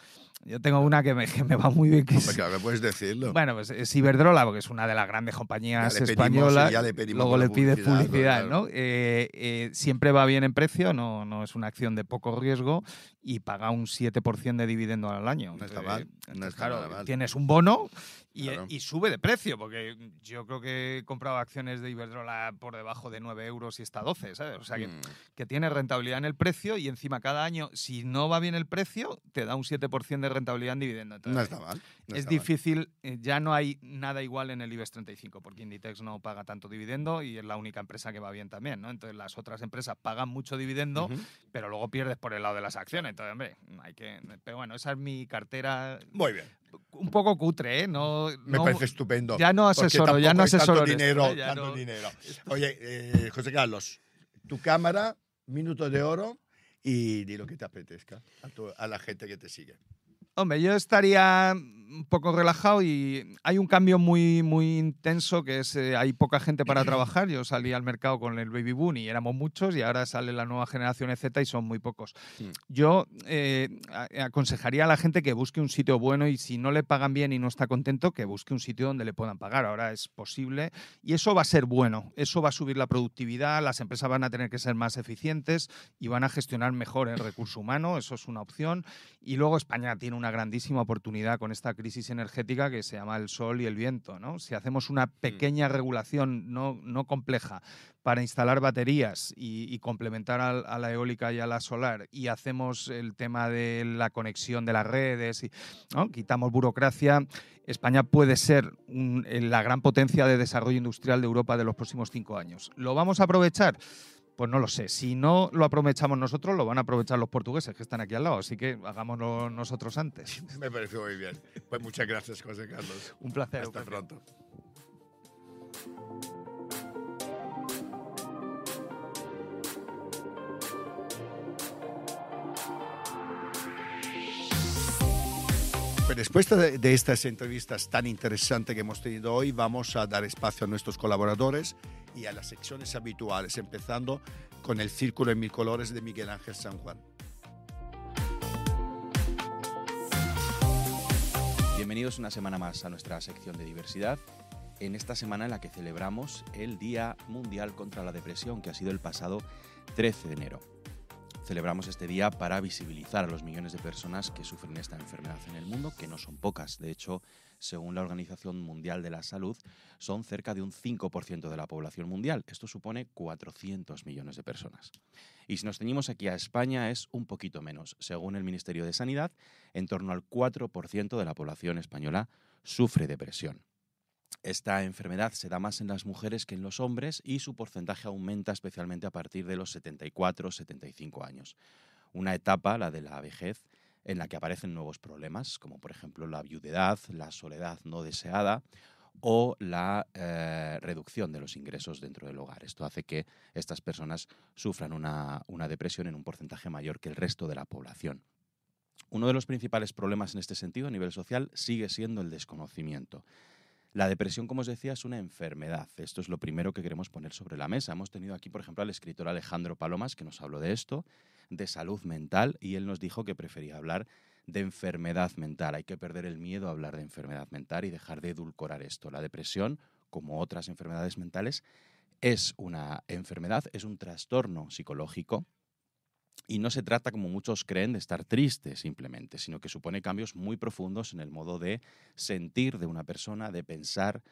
Yo tengo una que me va muy bien, que Hombre, es, claro, puedes decirlo. bueno, pues es Iberdrola, porque es una de las grandes compañías Ya le pedimos- españolas. ya le pedimos Luego por la le pides publicidad, publicidad, claro. ¿no? Siempre va bien en precio, no es una acción de poco riesgo y paga un 7% de dividendo al año. No está mal, no está claro, nada mal. tienes un bono Claro. y sube de precio, porque yo creo que he comprado acciones de Iberdrola por debajo de 9 euros y está a 12, ¿sabes? O sea, Mm. que tiene rentabilidad en el precio y encima cada año, si no va bien el precio, te da un 7% de rentabilidad en dividendo. Entonces, No está mal. no es está mal. difícil, ya no hay nada igual en el IBEX 35, porque Inditex no paga tanto dividendo y es la única empresa que va bien también, ¿no? Entonces las otras empresas pagan mucho dividendo, Ujú. pero luego pierdes por el lado de las acciones. Entonces, hombre, hay que... Pero bueno, esa es mi cartera Muy bien. un poco cutre, ¿eh? No, Me no- parece estupendo. Ya no porque asesoro, ya tampoco no hay tanto asesoro en esto, dinero, ¿eh? Ya tanto no- dinero. Oye, José Carlos, tu cámara, minuto de oro y di lo que te apetezca a la gente que te sigue. Hombre, yo estaría un poco relajado y hay un cambio muy, muy intenso que es, hay poca gente para trabajar. Yo salí al mercado con el baby boom y éramos muchos y ahora sale la nueva generación Z y son muy pocos. Mm. Yo aconsejaría a la gente que busque un sitio bueno y si no le pagan bien y no está contento, que busque un sitio donde le puedan pagar. Ahora es posible y eso va a ser bueno. Eso va a subir la productividad, las empresas van a tener que ser más eficientes y van a gestionar mejor el recurso humano. Eso es una opción. Y luego España tiene una grandísima oportunidad con esta crisis energética que se llama el sol y el viento, ¿no? Si hacemos una pequeña regulación no compleja para instalar baterías y complementar a la eólica y a la solar y hacemos el tema de la conexión de las redes, y, ¿no? Quitamos burocracia, España puede ser la gran potencia de desarrollo industrial de Europa de los próximos 5 años. ¿Lo vamos a aprovechar? Pues no lo sé. Si no lo aprovechamos nosotros, lo van a aprovechar los portugueses que están aquí al lado. Así que hagámoslo nosotros antes. Me parece muy bien. Pues muchas gracias, José Carlos. Un placer. Hasta Eugenio. pronto. Pues después de estas entrevistas tan interesantes que hemos tenido hoy, vamos a dar espacio a nuestros colaboradores y a las secciones habituales, empezando con el Círculo en Mil Colores de Miguel Ángel San Juan. Bienvenidos una semana más a nuestra sección de diversidad, en esta semana en la que celebramos el Día Mundial contra la Depresión, que ha sido el pasado 13 de enero. Celebramos este día para visibilizar a los millones de personas que sufren esta enfermedad en el mundo, que no son pocas. De hecho, según la Organización Mundial de la Salud, son cerca de un 5% de la población mundial. Esto supone 400 millones de personas. Y si nos ceñimos aquí a España, es un poquito menos. Según el Ministerio de Sanidad, en torno al 4% de la población española sufre depresión. Esta enfermedad se da más en las mujeres que en los hombres y su porcentaje aumenta especialmente a partir de los 74-75 años. Una etapa, la de la vejez, en la que aparecen nuevos problemas, como por ejemplo la viudedad, la soledad no deseada o la reducción de los ingresos dentro del hogar. Esto hace que estas personas sufran una depresión en un porcentaje mayor que el resto de la población. Uno de los principales problemas en este sentido a nivel social sigue siendo el desconocimiento. La depresión, como os decía, es una enfermedad. Esto es lo primero que queremos poner sobre la mesa. Hemos tenido aquí, por ejemplo, al escritor Alejandro Palomas, que nos habló de esto, de salud mental, y él nos dijo que prefería hablar de enfermedad mental. Hay que perder el miedo a hablar de enfermedad mental y dejar de edulcorar esto. La depresión, como otras enfermedades mentales, es una enfermedad, es un trastorno psicológico Y no se trata, como muchos creen, de estar triste simplemente, sino que supone cambios muy profundos en el modo de sentir de una persona, de pensar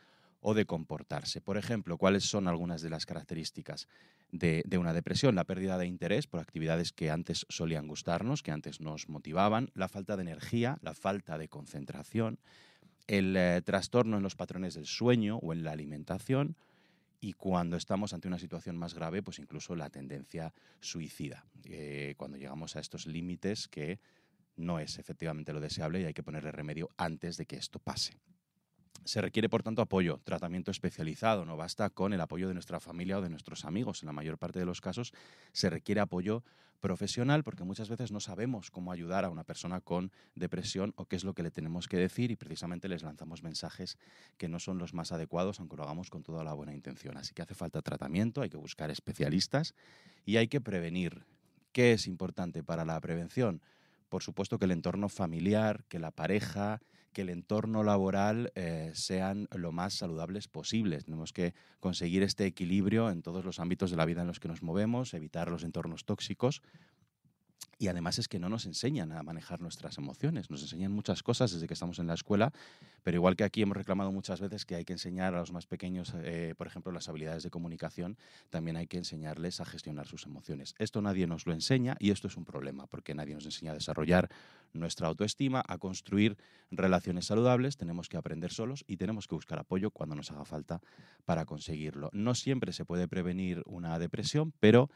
o de comportarse. Por ejemplo, ¿cuáles son algunas de las características de una depresión? La pérdida de interés por actividades que antes solían gustarnos, que antes nos motivaban, la falta de energía, la falta de concentración, el trastorno en los patrones del sueño o en la alimentación, y cuando estamos ante una situación más grave, pues incluso la tendencia suicida, cuando llegamos a estos límites que no es efectivamente lo deseable y hay que ponerle remedio antes de que esto pase. Se requiere, por tanto, apoyo, tratamiento especializado. No basta con el apoyo de nuestra familia o de nuestros amigos. En la mayor parte de los casos se requiere apoyo profesional porque muchas veces no sabemos cómo ayudar a una persona con depresión o qué es lo que le tenemos que decir y precisamente les lanzamos mensajes que no son los más adecuados, aunque lo hagamos con toda la buena intención. Así que hace falta tratamiento, hay que buscar especialistas y hay que prevenir. ¿Qué es importante para la prevención? Por supuesto que el entorno familiar, que la pareja, que el entorno laboral sean lo más saludables posibles. Tenemos que conseguir este equilibrio en todos los ámbitos de la vida en los que nos movemos, evitar los entornos tóxicos. Y además es que no nos enseñan a manejar nuestras emociones, nos enseñan muchas cosas desde que estamos en la escuela, pero igual que aquí hemos reclamado muchas veces que hay que enseñar a los más pequeños, por ejemplo, las habilidades de comunicación, también hay que enseñarles a gestionar sus emociones. Esto nadie nos lo enseña y esto es un problema, porque nadie nos enseña a desarrollar nuestra autoestima, a construir relaciones saludables, tenemos que aprender solos y tenemos que buscar apoyo cuando nos haga falta para conseguirlo. No siempre se puede prevenir una depresión, pero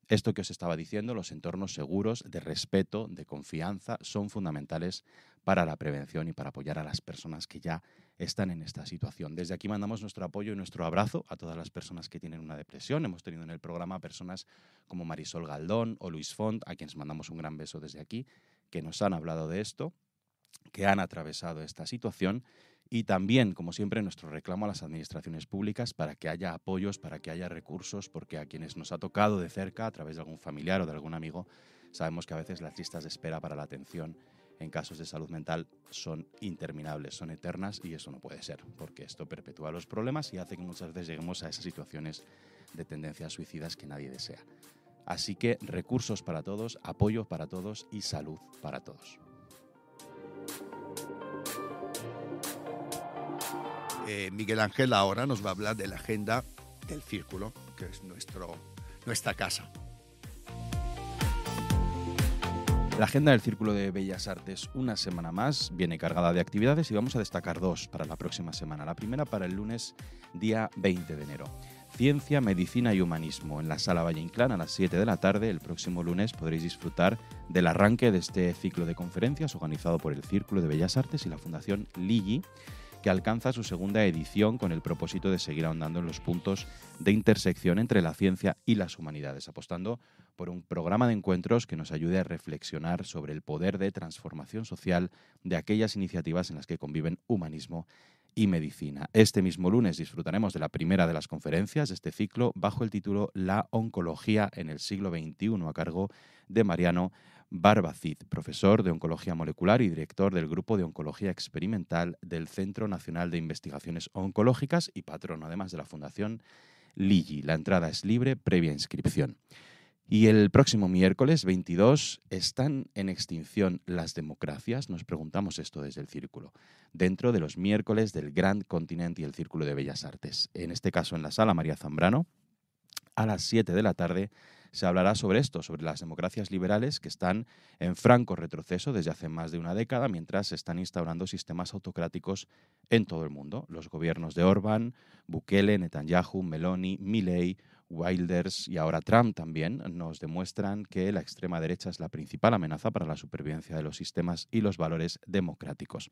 esto que os estaba diciendo, los entornos seguros, de respeto, de confianza, son fundamentales para la prevención y para apoyar a las personas que ya están en esta situación. Desde aquí mandamos nuestro apoyo y nuestro abrazo a todas las personas que tienen una depresión. Hemos tenido en el programa personas como Marisol Galdón o Luis Font, a quienes mandamos un gran beso desde aquí, que nos han hablado de esto, que han atravesado esta situación. Y también, como siempre, nuestro reclamo a las administraciones públicas para que haya apoyos, para que haya recursos, porque a quienes nos ha tocado de cerca, a través de algún familiar o de algún amigo, sabemos que a veces las listas de espera para la atención en casos de salud mental son interminables, son eternas y eso no puede ser, porque esto perpetúa los problemas y hace que muchas veces lleguemos a esas situaciones de tendencias suicidas que nadie desea. Así que recursos para todos, apoyo para todos y salud para todos. Miguel Ángel ahora nos va a hablar de la agenda del Círculo, que es nuestra casa. La agenda del Círculo de Bellas Artes, una semana más, viene cargada de actividades y vamos a destacar dos para la próxima semana. La primera para el lunes, día 20 de enero. Ciencia, Medicina y Humanismo en la Sala Valle Inclán a las 7 de la tarde. El próximo lunes podréis disfrutar del arranque de este ciclo de conferencias organizado por el Círculo de Bellas Artes y la Fundación Ligi, que alcanza su segunda edición con el propósito de seguir ahondando en los puntos de intersección entre la ciencia y las humanidades, apostando por un programa de encuentros que nos ayude a reflexionar sobre el poder de transformación social de aquellas iniciativas en las que conviven humanismo y medicina. Este mismo lunes disfrutaremos de la primera de las conferencias de este ciclo bajo el título La oncología en el siglo XXI, a cargo de Mariano Barbacid, profesor de Oncología Molecular y director del Grupo de Oncología Experimental del Centro Nacional de Investigaciones Oncológicas y patrono además de la Fundación Ligi. La entrada es libre, previa inscripción. Y el próximo miércoles 22, ¿están en extinción las democracias? Nos preguntamos esto desde el Círculo, dentro de los miércoles del Grand Continent y el Círculo de Bellas Artes. En este caso en la Sala María Zambrano, a las 7 de la tarde, se hablará sobre esto, sobre las democracias liberales que están en franco retroceso desde hace más de una década, mientras se están instaurando sistemas autocráticos en todo el mundo. Los gobiernos de Orbán, Bukele, Netanyahu, Meloni, Milei, Wilders y ahora Trump también nos demuestran que la extrema derecha es la principal amenaza para la supervivencia de los sistemas y los valores democráticos.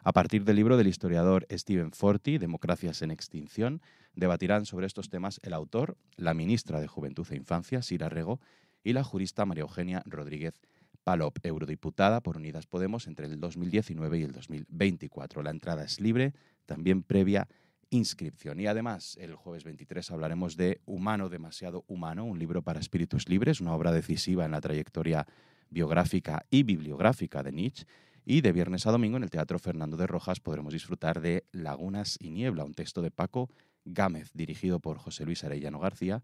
A partir del libro del historiador Stephen Forti, Democracias en extinción, debatirán sobre estos temas el autor, la ministra de Juventud e Infancia, Sira Rego, y la jurista María Eugenia Rodríguez Palop, eurodiputada por Unidas Podemos entre el 2019 y el 2024. La entrada es libre, también previa inscripción. Y además, el jueves 23 hablaremos de Humano demasiado humano, un libro para espíritus libres, una obra decisiva en la trayectoria biográfica y bibliográfica de Nietzsche. Y de viernes a domingo en el Teatro Fernando de Rojas podremos disfrutar de Lagunas y Niebla, un texto de Paco Gámez, dirigido por José Luis Arellano García,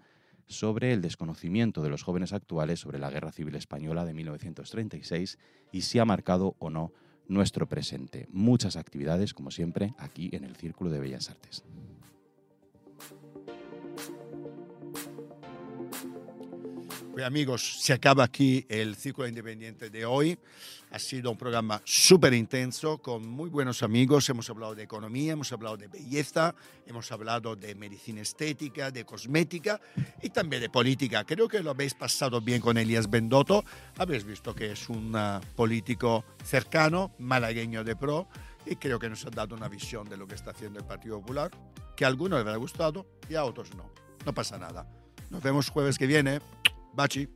sobre el desconocimiento de los jóvenes actuales sobre la Guerra Civil Española de 1936 y si ha marcado o no nuestro presente. Muchas actividades, como siempre, aquí en el Círculo de Bellas Artes. Pues amigos, se acaba aquí el Círculo Independiente de hoy. Ha sido un programa súper intenso, con muy buenos amigos. Hemos hablado de economía, hemos hablado de belleza, hemos hablado de medicina estética, de cosmética y también de política. Creo que lo habéis pasado bien con Elías Bendoto. Habéis visto que es un político cercano, malagueño de pro, y creo que nos ha dado una visión de lo que está haciendo el Partido Popular, que a algunos les habrá gustado y a otros no. No pasa nada. Nos vemos jueves que viene. Baci.